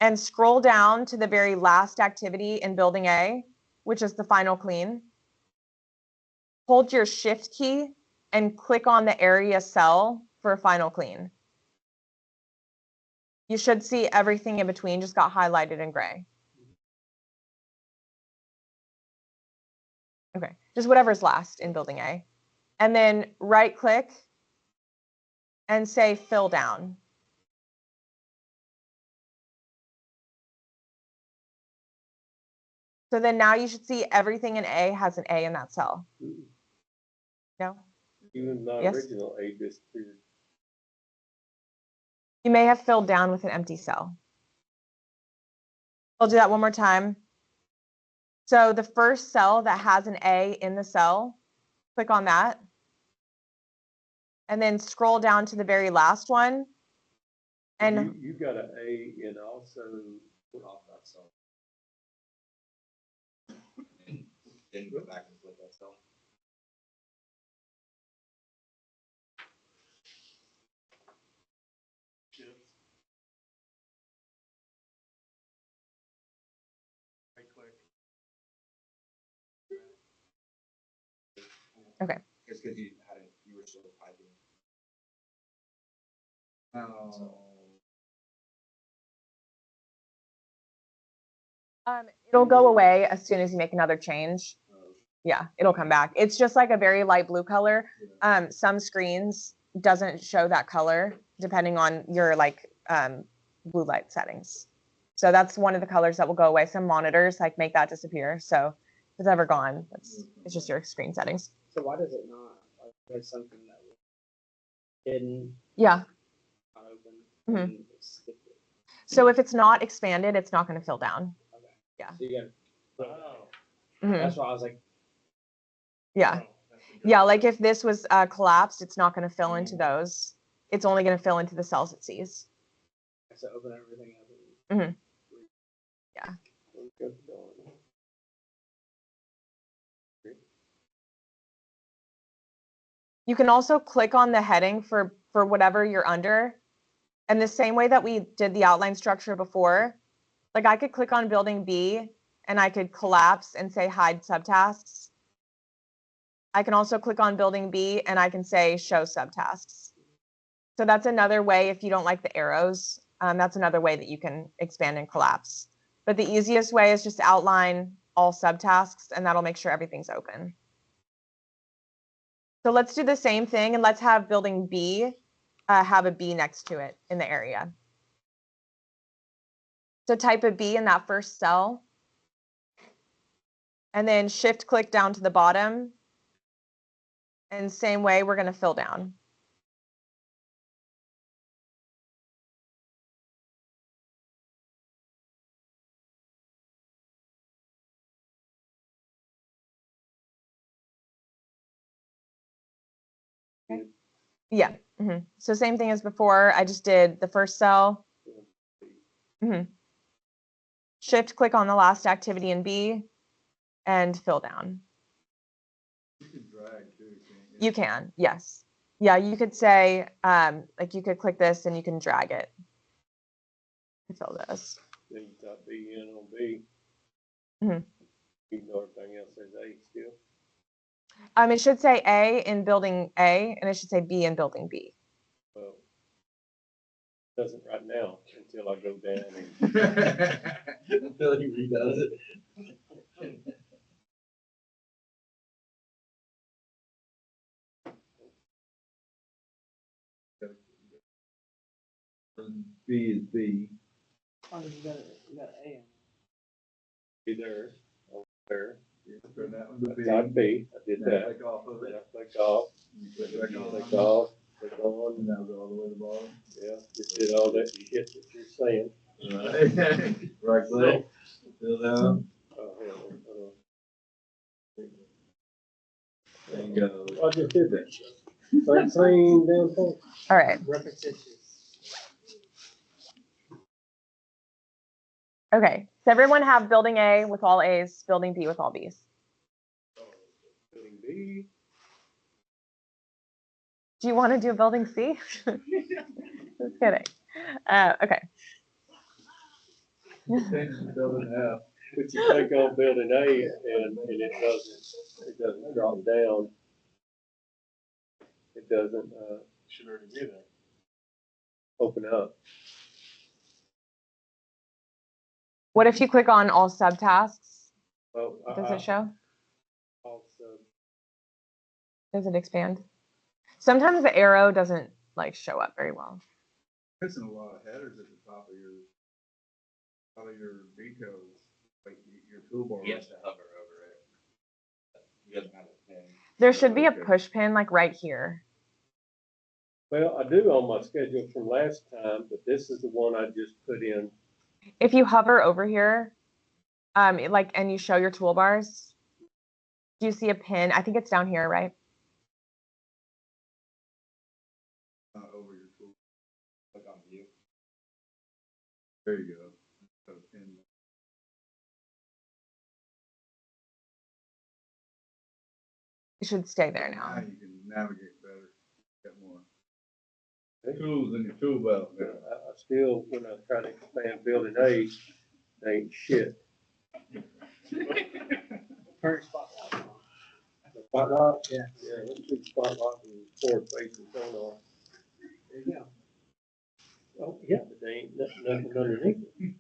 And scroll down to the very last activity in building A, which is the final clean. Hold your shift key and click on the area cell for final clean. You should see everything in between just got highlighted in gray. Okay, just whatever's last in building A. And then right click and say fill down. So then now you should see everything in A has an A in that cell. No? Even the Yes. original A disappeared. You may have filled down with an empty cell. I'll do that one more time. So the first cell that has an A in the cell, click on that. And then scroll down to the very last one. And You got an A and also Put off that cell. And then go back and flip that cell. Right click. okay. It's because you were still typing. Oh. It'll go away as soon as you make another change. Yeah, it'll come back. It's just like a very light blue color. Some screens doesn't show that color depending on your like blue light settings. So that's one of the colors that will go away. Some monitors like make that disappear. So if it's ever gone, it's just your screen settings. So why does it not? Like, there's something that was hidden, Yeah. not open, Mhm. and it skipped it. So if it's not expanded, it's not going to fill down. Okay. Yeah. So you got Oh. Mhm. That's why I was like, Yeah. Oh, that's the Yeah, difference. like if this was collapsed, it's not going to fill into those. It's only going to fill into the cells it sees. I said open everything up. Mhm. Good going. You can also click on the heading for whatever you're under. And the same way that we did the outline structure before, like I could click on building B and I could collapse and say hide subtasks. I can also click on building B and I can say show subtasks. So that's another way, if you don't like the arrows, that's another way that you can expand and collapse. But the easiest way is just outline all subtasks and that'll make sure everything's open. So let's do the same thing and let's have building B have a B next to it in the area. So type a B in that first cell and then shift click down to the bottom. And same way, we're going to fill down. Okay. Yeah. So same thing as before. I just did the first cell. Shift click on the last activity in B and fill down. You can drag too, can't you? You can, yes. Yeah, you could say, like you could click this and you can drag it to fill this. Then you type B in on B. Mhm. You know everything else says A still. It should say A in building A and it should say B in building B. Well, doesn't right now until I go down and Until he redoes it. B is B. Oh, you got A in. be there, over there. Turn that one to B. Type B, I did Now that. click off of Then it. I click off, You click back on. click off, click on, And now go all the way to the bottom. yeah, just did all that shit that you're saying. Right click, fill down. Oh, hell, hold There you go. on. I just did that. Same thing down there. All right. Repetition. Okay. So everyone have building A with all A's, building B with all B's. Building B. Do you want to do building C? Just kidding. Okay. Change the building F. But you click on building A and it doesn't drop down. It doesn't, Should already be there. open up. What if you click on all subtasks? Well, Does it show? also, Does it expand? Sometimes the arrow doesn't like show up very well. Missing a lot of headers at the top of your details, like your toolbar. He has to hover over it. He doesn't have a pin. There should be a Okay. push pin like right here. well, I do on my schedule from last time, but this is the one I just put in. If you hover over here, and you show your toolbars, do you see a pin? I think it's down here, right? Over your tool. Click on view. There you go. So, and It should stay there now now. you can navigate better, get more tools in your tool belt now. I still, when I try to expand building A, they ain't shit. Current spotlight. The spotlight? Yeah. Yeah, let's do spotlight and forward facing on. There you go. Oh, yeah, but they ain't nothing underneath it.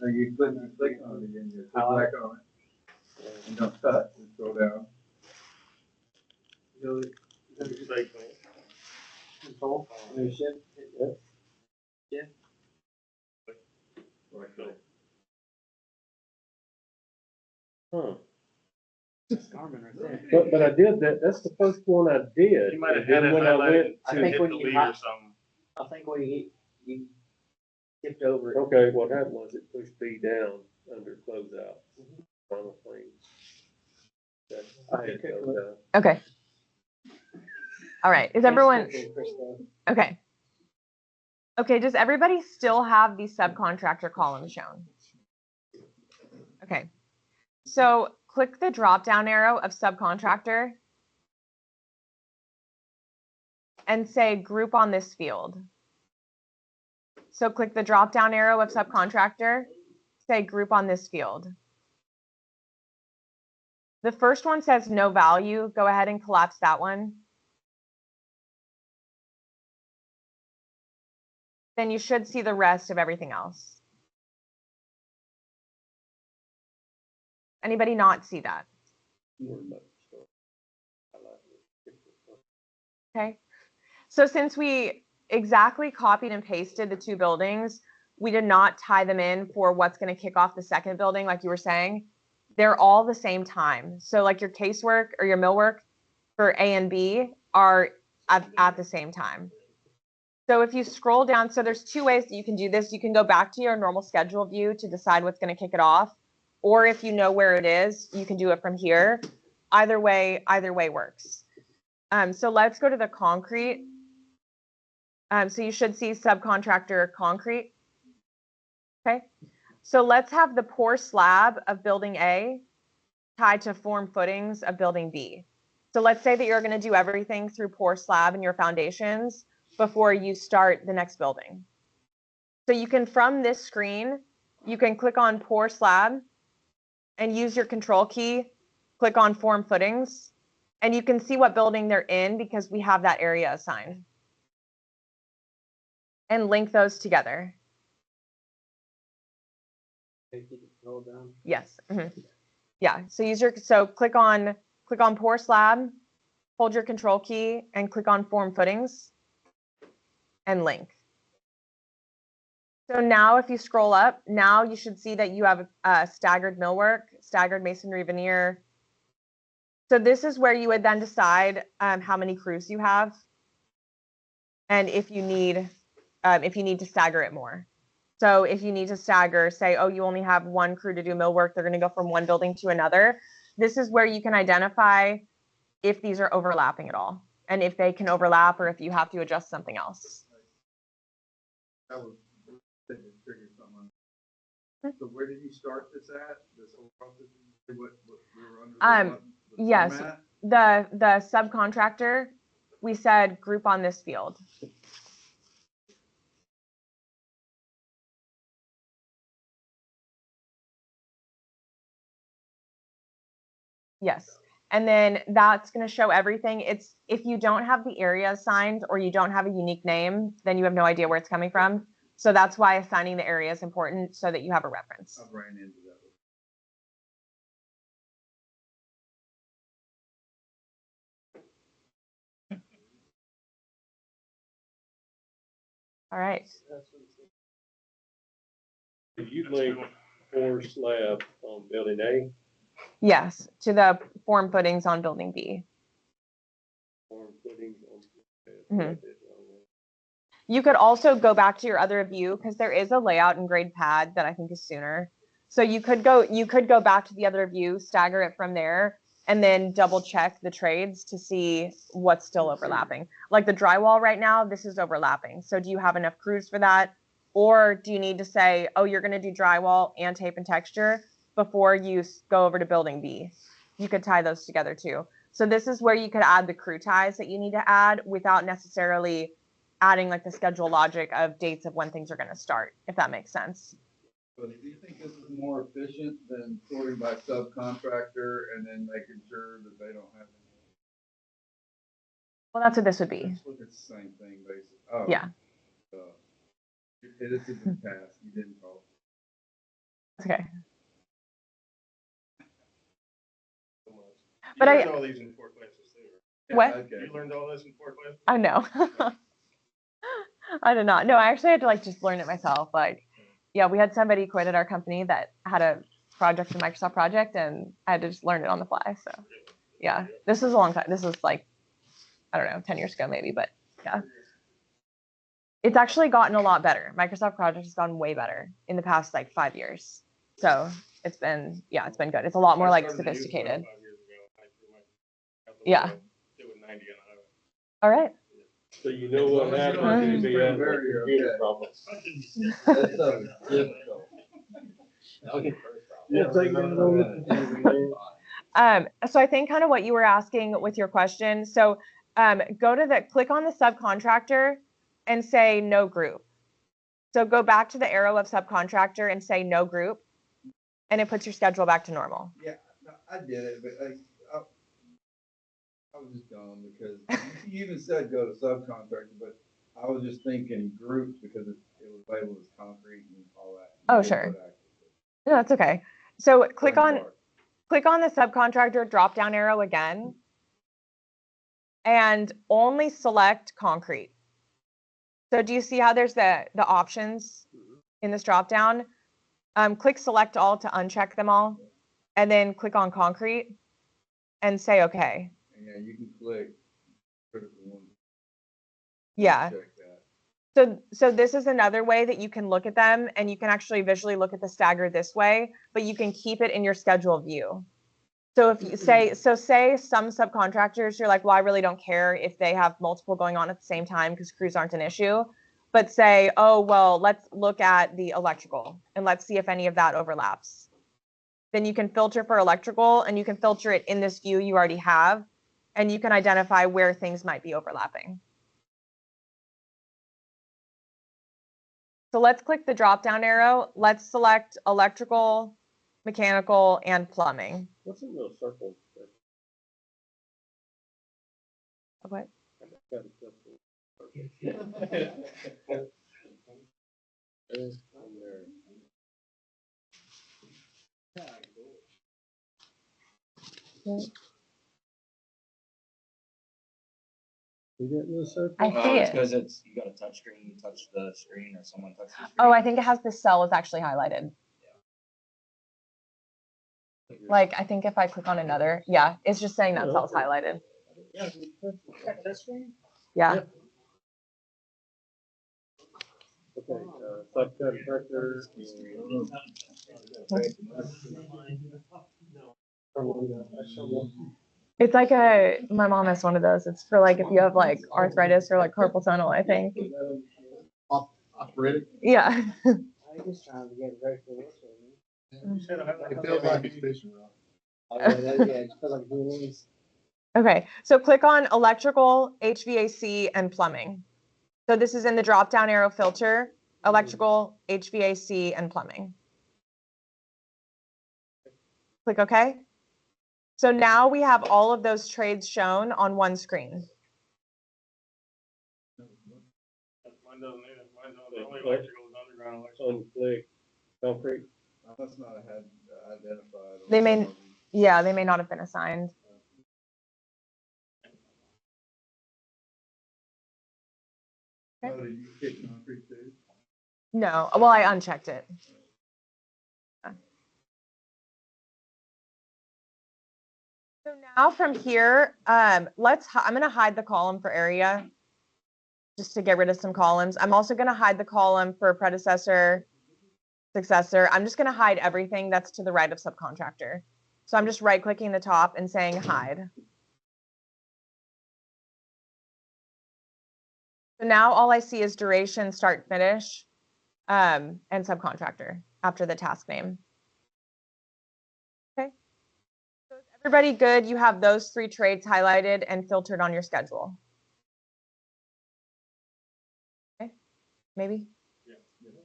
Now you click on it again, you click back on it, and don't touch, just go down. Control. Leadership. Right click. Huh. Garmin right there. But I did that, that's the first one I did. You might have And had then it when I highlighted went I to think hit when delete you or something. I think when you You skipped over it. Okay, what happened was it pushed B down under closeout. Final thing. I had those down. Okay. All right. Is everyone okay? Okay. Does everybody still have the subcontractor column shown? Okay. So click the drop down arrow of subcontractor and say group on this field. So click the drop down arrow of subcontractor, say group on this field. The first one says no value. Go ahead and collapse that one. Then you should see the rest of everything else. Anybody not see that? Okay. So since we exactly copied and pasted the two buildings, we did not tie them in for what's going to kick off the second building, like you were saying. They're all the same time. So like your casework or your millwork for A and B are at the same time. So if you scroll down, so there's two ways that you can do this. You can go back to your normal schedule view to decide what's going to kick it off. Or if you know where it is, you can do it from here. Either way works. So let's go to the concrete. So you should see subcontractor concrete. Okay. So let's have the pour slab of building A tied to form footings of building B. So let's say that you're going to do everything through pour slab in your foundations before you start the next building. So you can, from this screen, you can click on pour slab and use your control key, click on form footings, and you can see what building they're in because we have that area assigned. And link those together. Yes. Mm-hmm. Yeah. So click on pour slab, hold your control key, and click on form footings, and link. So now if you scroll up, now you should see that you have staggered millwork, staggered masonry veneer. So this is where you would then decide how many crews you have, and if you need to stagger it more. So if you need to stagger, say, oh, you only have one crew to do millwork, they're going to go from one building to another. This is where you can identify if these are overlapping at all, and if they can overlap, or if you have to adjust something else. That was triggered something. So where did you start this at? This whole process? What we were under? Yes, format? the subcontractor, we said group on this field. Yes. And then that's going to show everything. It's if you don't have the area assigned or you don't have a unique name, then you have no idea where it's coming from. So that's why assigning the area is important so that you have a reference. I've ran into that. All right. Did you link pour slab on building A? Yes, to the form footings on building B. Form footings on. Mhm. You could also go back to your other view because there is a layout and grade pad that I think is sooner. So you could go back to the other view, stagger it from there, and then double check the trades to see what's still overlapping. Like the drywall right now, this is overlapping. So do you have enough crews for that? Or do you need to say, oh, you're going to do drywall and tape and texture before you go over to building B? You could tie those together too. So this is where you could add the crew ties that you need to add without necessarily adding like the schedule logic of dates of when things are going to start, if that makes sense. But do you think this is more efficient than sorting by subcontractor and then making sure that they don't have any? Well, that's what this would be. It's the same thing, basically. Oh, Yeah. This is the task. You didn't call. Okay. You But learned all these in 4 classes too. What? Okay. You learned all this in 4 classes? I know. I did not. No, I actually had to like just learn it myself. Like, yeah, we had somebody quit at our company that had a project, a Microsoft project, and I had to just learn it on the fly. So, yeah, this is a long time. This was like, I don't know, 10 years ago maybe, but yeah. It's actually gotten a lot better. Microsoft Project has gotten way better in the past like 5 years. So it's been good. It's a lot more I like started to use it about sophisticated. 5 years ago. I threw my- out the Yeah. window, doing 90 on the highway. All right. So you know what As long happens as if you you don't have use a Spring Barrier, computer okay. problem. That stuff is difficult. That'll get first problem. Yeah, take that on the computer, man. So I think kind of what you were asking with your question. So click on the subcontractor and say no group. So go back to the arrow of subcontractor and say no group, and it puts your schedule back to normal. Yeah, no, I did it, but I was just dumb because you even said go to subcontractor, but I was just thinking groups because it was labeled as concrete and all that. Oh, You did sure. put active. No, that's okay. So click Same on part. the subcontractor drop down arrow again and only select concrete. So do you see how there's the options in this drop down? Click select all to uncheck them all, and then click on concrete and say okay. And yeah, you can click critical ones. Yeah. Check that. So this is another way that you can look at them, and you can actually visually look at the stagger this way, but you can keep it in your schedule view. So if you say some subcontractors, you're like, well, I really don't care if they have multiple going on at the same time because crews aren't an issue. But say, oh, well, let's look at the electrical and let's see if any of that overlaps. Then you can filter for electrical, and you can filter it in this view you already have, and you can identify where things might be overlapping. So let's click the drop down arrow. Let's select electrical, mechanical, and plumbing. What's in those circles? What? Got a couple. You got in the circle? I see It's it. because you got a touch screen, you touch the screen or someone touched the screen. Oh, I think it has the cell is actually highlighted. Like, I think if I click on another, yeah, it's just saying that cell's highlighted. Yeah. Okay, subcontractor. It's like my mom has one of those. It's for like if you have like arthritis or like carpal tunnel, I think. Operatic. Yeah. I just trying to get ready for this one. You said I had It feels like a station route. Oh, yeah, it feels like doing these. Okay, so click on electrical, HVAC, and plumbing. So this is in the drop-down arrow filter, electrical, HVAC, and plumbing. Click OK. So now we have all of those trades shown on one screen. Mine doesn't either. The only electrical is underground electrical. Unclick, concrete. I must not have had identified. They may, yeah, they may not have been assigned. Oh, did you hit concrete too? No, well, I unchecked it. So now from here, I'm going to hide the column for area just to get rid of some columns. I'm also going to hide the column for predecessor, successor. I'm just going to hide everything that's to the right of subcontractor. So I'm just right clicking the top and saying hide. So now all I see is duration, start, finish, and subcontractor after the task name. Okay. So is everybody good? You have those 3 trades highlighted and filtered on your schedule. Okay, maybe? Yeah.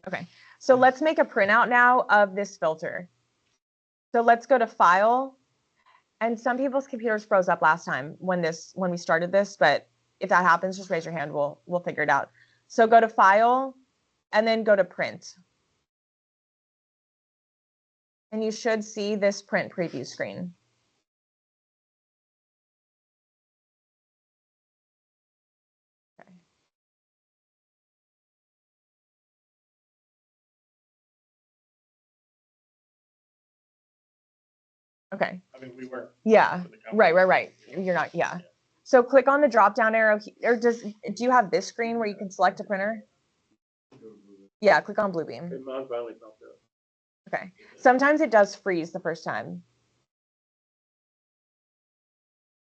Okay, so let's make a printout now of this filter. So let's go to File. And some people's computers froze up last time when we started this, but if that happens, just raise your hand. We'll figure it out. So go to File and then go to Print. And you should see this print preview screen. Okay. Okay. I mean, we were. Yeah. Right. You're not. Yeah. So click on the drop down arrow. Or do you have this screen where you can select a printer? Yeah, click on Bluebeam. And mine finally popped up. Okay. Sometimes it does freeze the first time.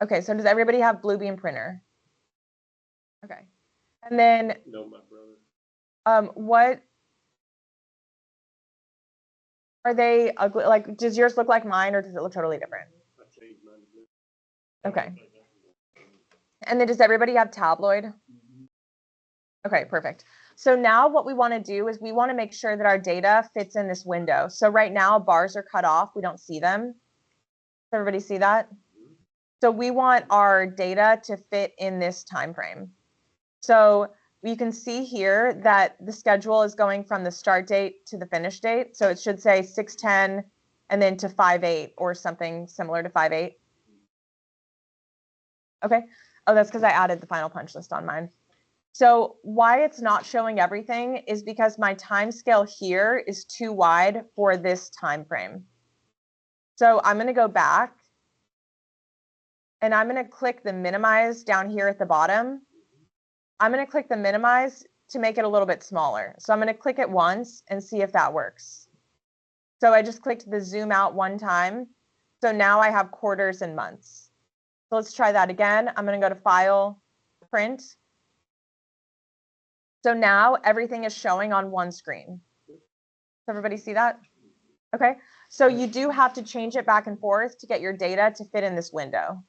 Okay, so does everybody have Bluebeam printer? Okay. And then No, my brother. what are they ugly? Like, does yours look like mine or does it look totally different? I changed mine to blue. Okay. And then does everybody have Tabloid? Okay, perfect. So now what we want to do is we want to make sure that our data fits in this window. So right now bars are cut off. We don't see them. Does everybody see that? So we want our data to fit in this time frame. So you can see here that the schedule is going from the start date to the finish date. So it should say 6/10 and then to 5/8 or something similar to 5/8. Okay. Oh, that's because I added the final punch list on mine. So why it's not showing everything is because my time scale here is too wide for this time frame. So I'm going to go back and I'm going to click the minimize down here at the bottom. I'm going to click the minimize to make it a little bit smaller. So I'm going to click it once and see if that works. So I just clicked the zoom out one time. So now I have quarters and months. So let's try that again. I'm going to go to File, Print. So now everything is showing on one screen. Does everybody see that? Okay. So you do have to change it back and forth to get your data to fit in this window.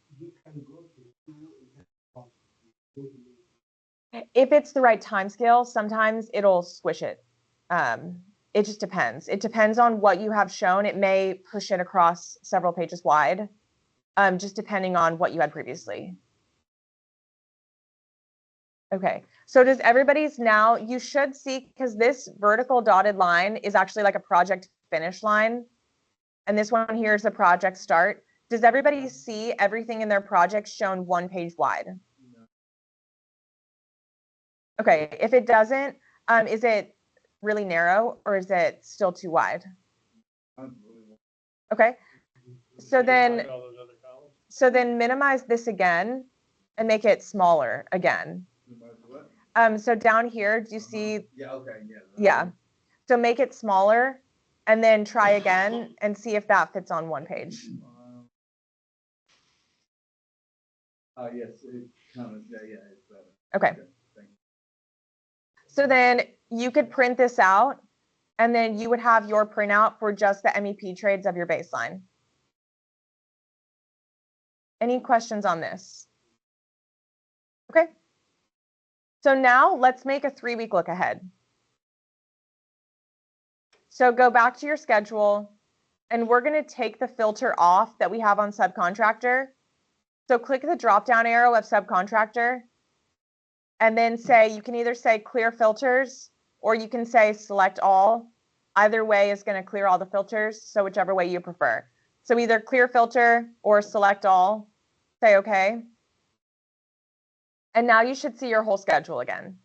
If it's the right time scale, sometimes it'll squish it. It just depends. It depends on what you have shown. It may push it across several pages wide, just depending on what you had previously. Okay, so does everybody's now, you should see, because this vertical dotted line is actually like a project finish line. And this one here is the project start. Does everybody see everything in their project shown one page wide? Okay, if it doesn't, is it really narrow or is it still too wide? Okay, so then minimize this again and make it smaller again. So down here, do you see? Yeah, okay, yeah. Yeah. So make it smaller and then try again and see if that fits on one page. Yes, it kind of, yeah, it's better. Okay. Thank you. So then you could print this out and then you would have your printout for just the MEP trades of your baseline. Any questions on this? Okay. So now let's make a 3-week look ahead. So go back to your schedule and we're going to take the filter off that we have on subcontractor. So click the drop down arrow of subcontractor and then say, you can either say clear filters or you can say select all. Either way is going to clear all the filters. So whichever way you prefer. So either clear filter or select all, say okay. And now you should see your whole schedule again.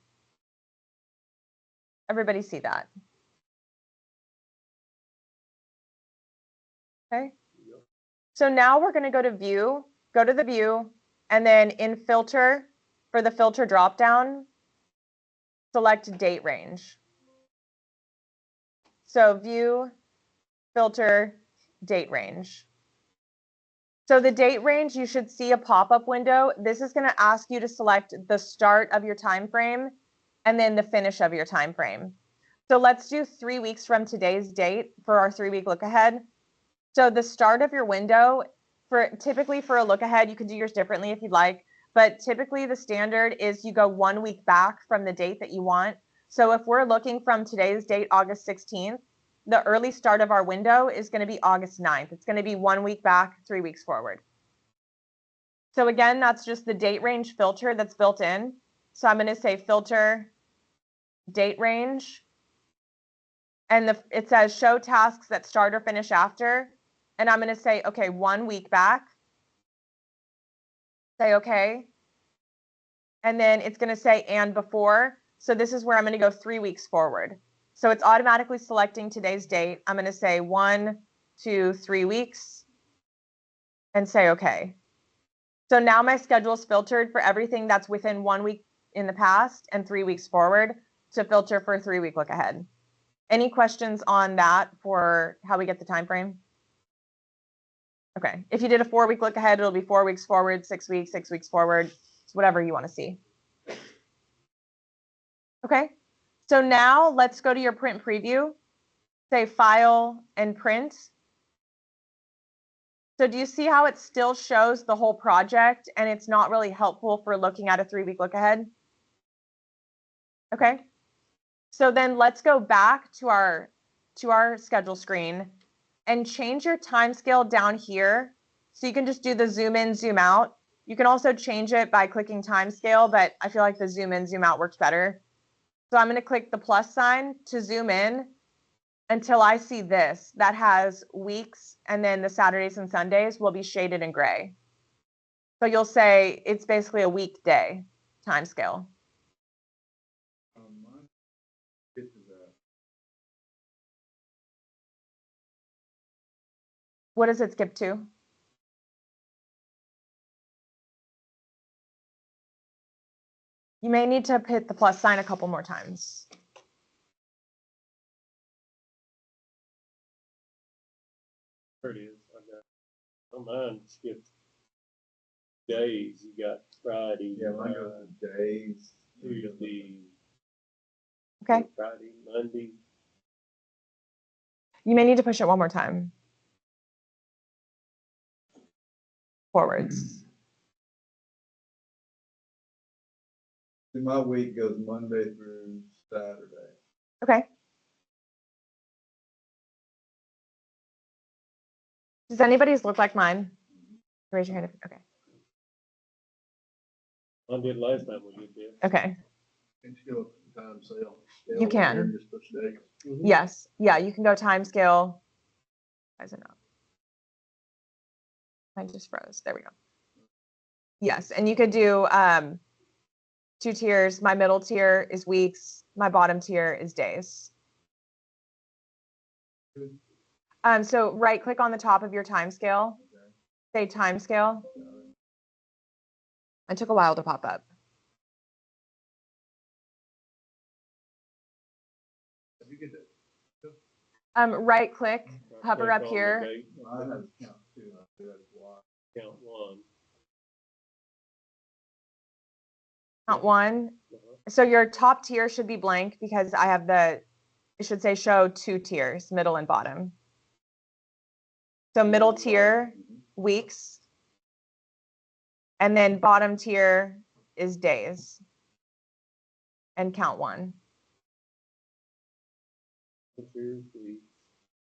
Everybody see that? Okay. So now we're going to go to view, go to the view, and then in filter, for the filter dropdown, select date range. So view, filter, date range. So the date range, you should see a pop-up window. This is going to ask you to select the start of your time frame and then the finish of your time frame. So let's do 3 weeks from today's date for our 3-week look ahead. So the start of your window, typically for a look ahead, you could do yours differently if you'd like, but typically the standard is you go 1 week back from the date that you want. So if we're looking from today's date, August 16th, the early start of our window is going to be August 9th. It's going to be 1 week back, 3 weeks forward. So again, that's just the date range filter that's built in. So I'm going to say filter date range. And it says show tasks that start or finish after. And I'm going to say, okay, 1 week back. Say okay. And then it's going to say and before. So this is where I'm going to go 3 weeks forward. So it's automatically selecting today's date. I'm going to say 1, 2, 3 weeks and say okay. So now my schedule is filtered for everything that's within 1 week in the past and 3 weeks forward. to filter for 3-week look ahead. Any questions on that for how we get the time frame? Okay, if you did a 4-week look ahead, it'll be 4 weeks forward, 6 weeks, 6 weeks forward. It's whatever you want to see. Okay, so now let's go to your print preview. Say file and print. So do you see how it still shows the whole project and it's not really helpful for looking at a 3-week look ahead? Okay, so then let's go back to our schedule screen and change your time scale down here. So you can just do the zoom in, zoom out. You can also change it by clicking time scale, but I feel like the zoom in, zoom out works better. So I'm going to click the plus sign to zoom in until I see this. That has weeks, and then the Saturdays and Sundays will be shaded in gray. So you'll say it's basically a weekday time scale. Mine gets to that. What does it skip to? You may need to hit the plus sign a couple more times. There it is. I got, mine skipped days. You got Friday, Yeah, mine goes to days. Tuesday, Okay. Friday, Monday. You may need to push it one more time. Forwards. See, my week goes Monday through Saturday. Okay. Does anybody's look like mine? Raise your hand. Okay. I did last time we did this. Okay. Can you go time sale? You can. Just push days. Yes. Yeah, you can go time scale. Why is it not? I just froze. There we go. Yes, and you could do 2 tiers. My middle tier is weeks. My bottom tier is days. So right click on the top of your time scale. Say time scale. It took a while to pop up. If you get that, Right click, hover Click up on the here. date, mine has count two, and I do that a lot. Count one. Count one. Uh-huh. So your top tier should be blank because I have it should say show 2 tiers, middle and bottom. So middle tier, weeks. And then bottom tier is days. And count one. Here's the.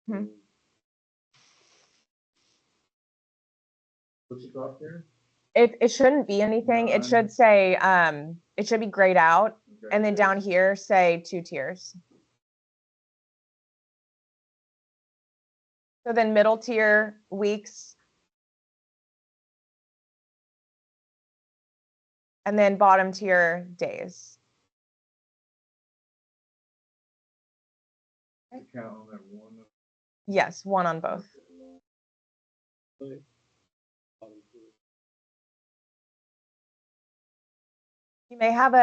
Hmm. What's the top there? It shouldn't be anything. It should say, it should be grayed out. Okay. And then down here, say 2 tiers. So then middle tier, weeks. And then bottom tier, days. You count on that one. Yes, one on both. You may have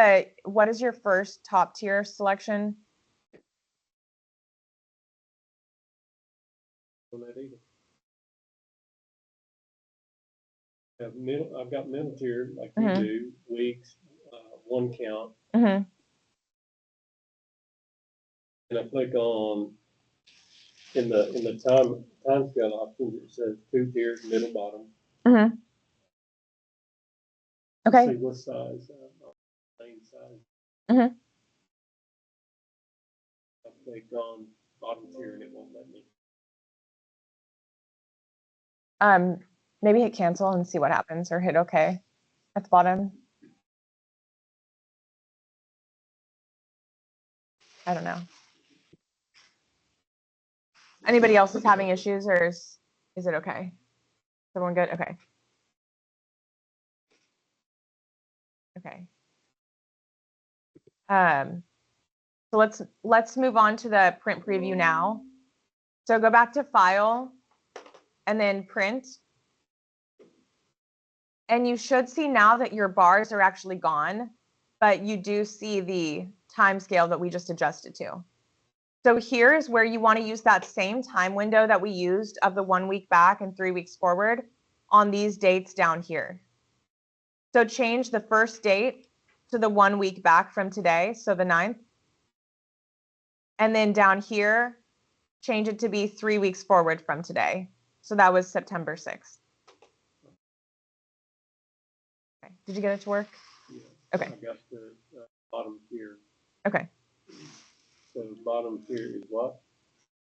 what is your first top tier selection? On that either. I've got middle tier like you Mhm. do, weeks, one count, Mm-hmm. and I click on in the time scale options, it says 2 tiers, middle, bottom. Mm-hmm. Okay. See what size, same size. Mhm. I click on bottom tier and it won't let me. Maybe hit cancel and see what happens, or hit OK at the bottom. I don't know. Anybody else is having issues, or is it okay? Is everyone good? Okay. Okay. So let's move on to the print preview now. So go back to File, and then Print. And you should see now that your bars are actually gone, but you do see the time scale that we just adjusted to. So here is where you want to use that same time window that we used of the 1 week back and 3 weeks forward on these dates down here. So change the first date to the 1 week back from today, so the 9th. And then down here, change it to be 3 weeks forward from today. So that was September 6th. Okay. Did you get it to work? Yeah. Okay. I got the bottom tier. Okay. So bottom tier is what?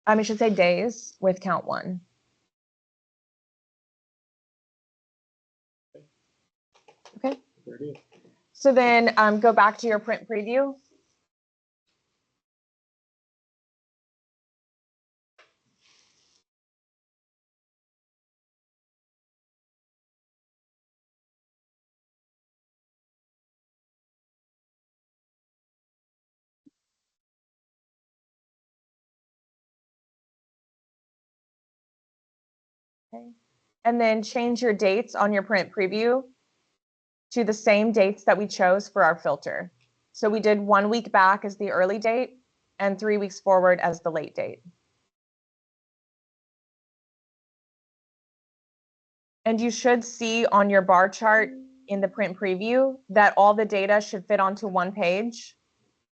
It should say days with count 1. Okay. There it is. So then go back to your print preview. Okay. And then change your dates on your print preview to the same dates that we chose for our filter. So we did 1 week back as the early date and 3 weeks forward as the late date. And you should see on your bar chart in the print preview that all the data should fit onto one page.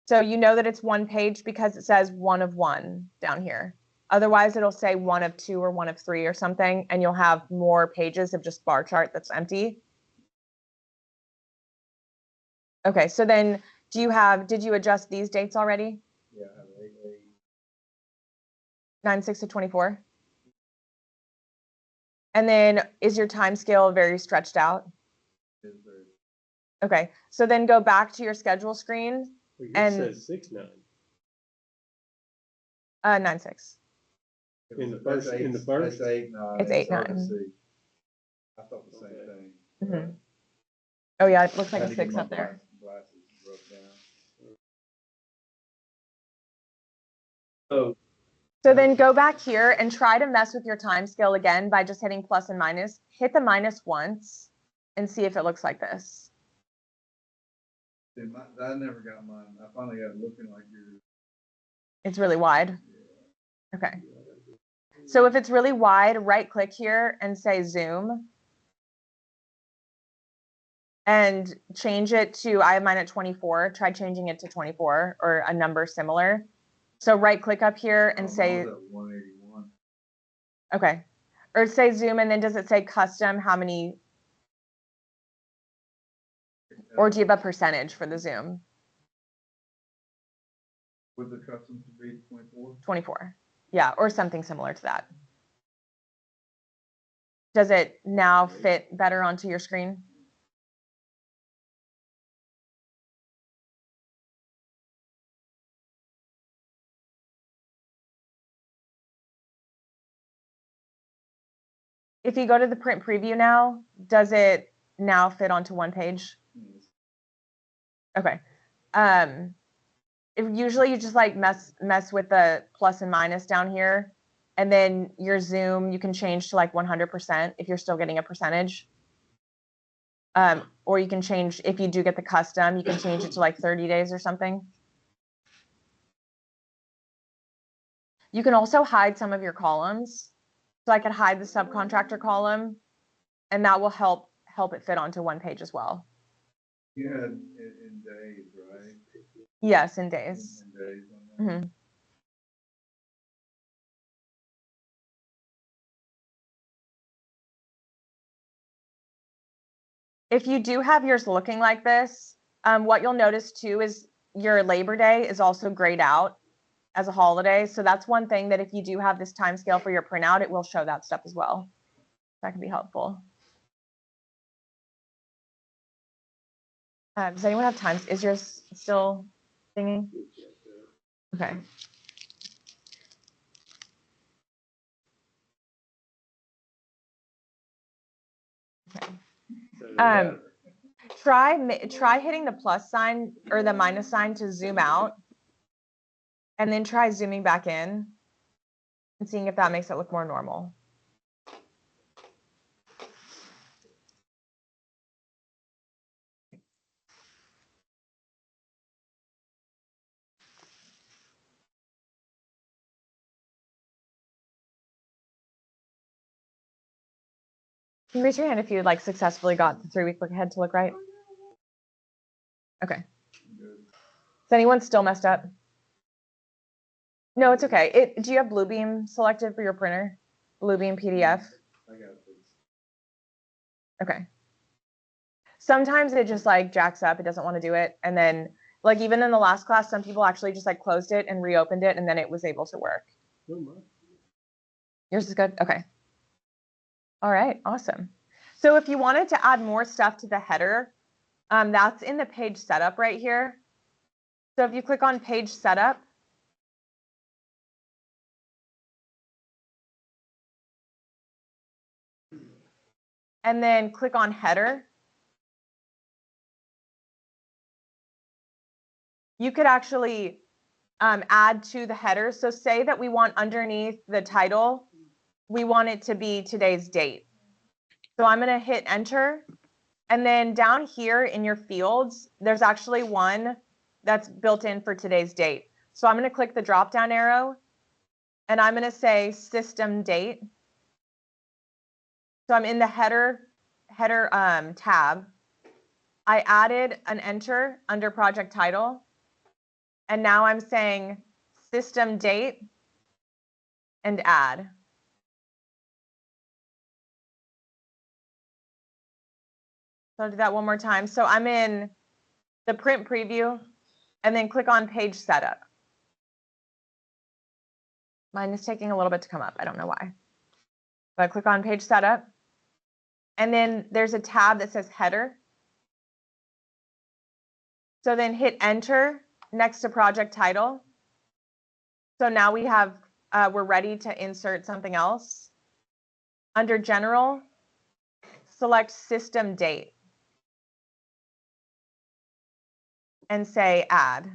So you know that it's one page because it says 1 of 1 down here. Otherwise, it'll say 1 of 2 or 1 of 3 or something, and you'll have more pages of just bar chart that's empty. Okay, so then did you adjust these dates already? Yeah, I have 8/8. 9/6 to 24? And then is your time scale very stretched out? Is there- Okay, so then go back to your schedule screen, Well, yours And- says 6/9. 9/6. In the That's first- in the eight- first? That's 8/9. It's hard to 8/9. see. I thought the same thing. Mhm. Oh yeah, it looks I like had a to get 6 my up there. Glasses broke down. Oh, So then go back here and try to mess with your time scale again by just hitting plus and minus. Hit the minus once and see if it looks like this. I never got mine. I finally got it looking like yours. It's really wide. Okay. So if it's really wide, right click here and say zoom. And change it to, I have mine at 24. Try changing it to 24 or a number similar. So right click up here and say, I was at 181. okay. Or say zoom, and then does it say custom how many, or do you have a percentage for the zoom? Would the custom to be 24? 24. Yeah, or something similar to that. Does it now fit better onto your screen? If you go to the print preview now, does it now fit onto one page? Yes. Okay. Usually you just like mess with the plus and minus down here, and then your zoom you can change to like 100% if you're still getting a percentage. Or you can change, if you do get the custom, you can change it to like 30 days or something. You can also hide some of your columns. So I could hide the subcontractor column, and that will help it fit onto one page as well. You had in days, right? Yes, in days. In days on that. Mhm. If you do have yours looking like this, what you'll notice too is your Labor Day is also grayed out as a holiday. So that's one thing that if you do have this time scale for your printout, it will show that stuff as well. That can be helpful. Does anyone have times? Is yours still singing? Okay. Okay. so Try hitting the plus sign or the minus sign to zoom out, and then try zooming back in and seeing if that makes it look more normal. Can you raise your hand if you like successfully got the 3-week look ahead to look right? Okay. Good. Is anyone still messed up? No, it's okay. Do you have Bluebeam selected for your printer? Bluebeam PDF? I got this. Okay. Sometimes it just like jacks up. It doesn't want to do it. And then like even in the last class, some people actually just like closed it and reopened it and then it was able to work. Yours is good? Okay. All right, awesome. So if you wanted to add more stuff to the header, that's in the page setup right here. So if you click on page setup, and then click on header, you could actually add to the header. So say that we want underneath the title, we want it to be today's date. So I'm going to hit enter. And then down here in your fields, there's actually one that's built in for today's date. So I'm going to click the drop down arrow and I'm going to say system date. So I'm in the header tab. I added an enter under project title. And now I'm saying system date and add. So I'll do that one more time. So I'm in the print preview and then click on page setup. Mine is taking a little bit to come up. I don't know why. But click on page setup. And then there's a tab that says header. So then hit enter next to project title. So now we have, we're ready to insert something else. Under general, select system date and say add.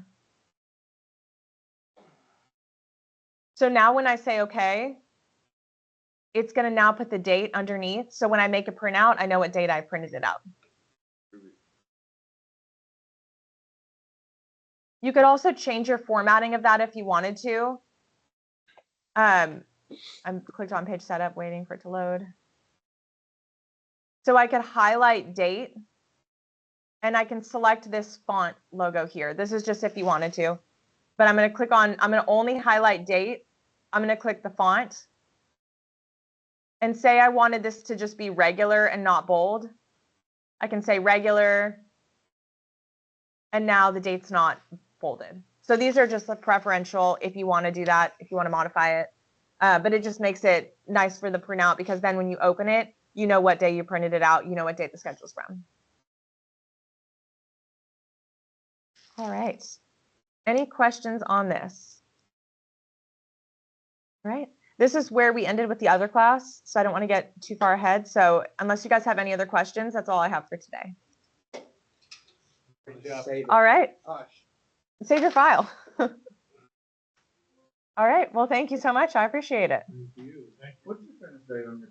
So now when I say okay, it's going to now put the date underneath. So when I make a printout, I know what date I printed it out. You could also change your formatting of that if you wanted to. I'm clicked on page setup, waiting for it to load. So I could highlight date and I can select this font logo here. This is just if you wanted to, but I'm going to click on, I'm going to only highlight date. I'm going to click the font and say I wanted this to just be regular and not bold. I can say regular and now the date's not bolded. So these are just the preferential if you want to do that, if you want to modify it. But it just makes it nice for the printout because then when you open it, you know what day you printed it out, you know what date the schedule's from. All right. Any questions on this? All right. This is where we ended with the other class, so I don't want to get too far ahead. So unless you guys have any other questions, that's all I have for today. All right. Save your file. All right. Well, thank you so much. I appreciate it. What's your finish date on your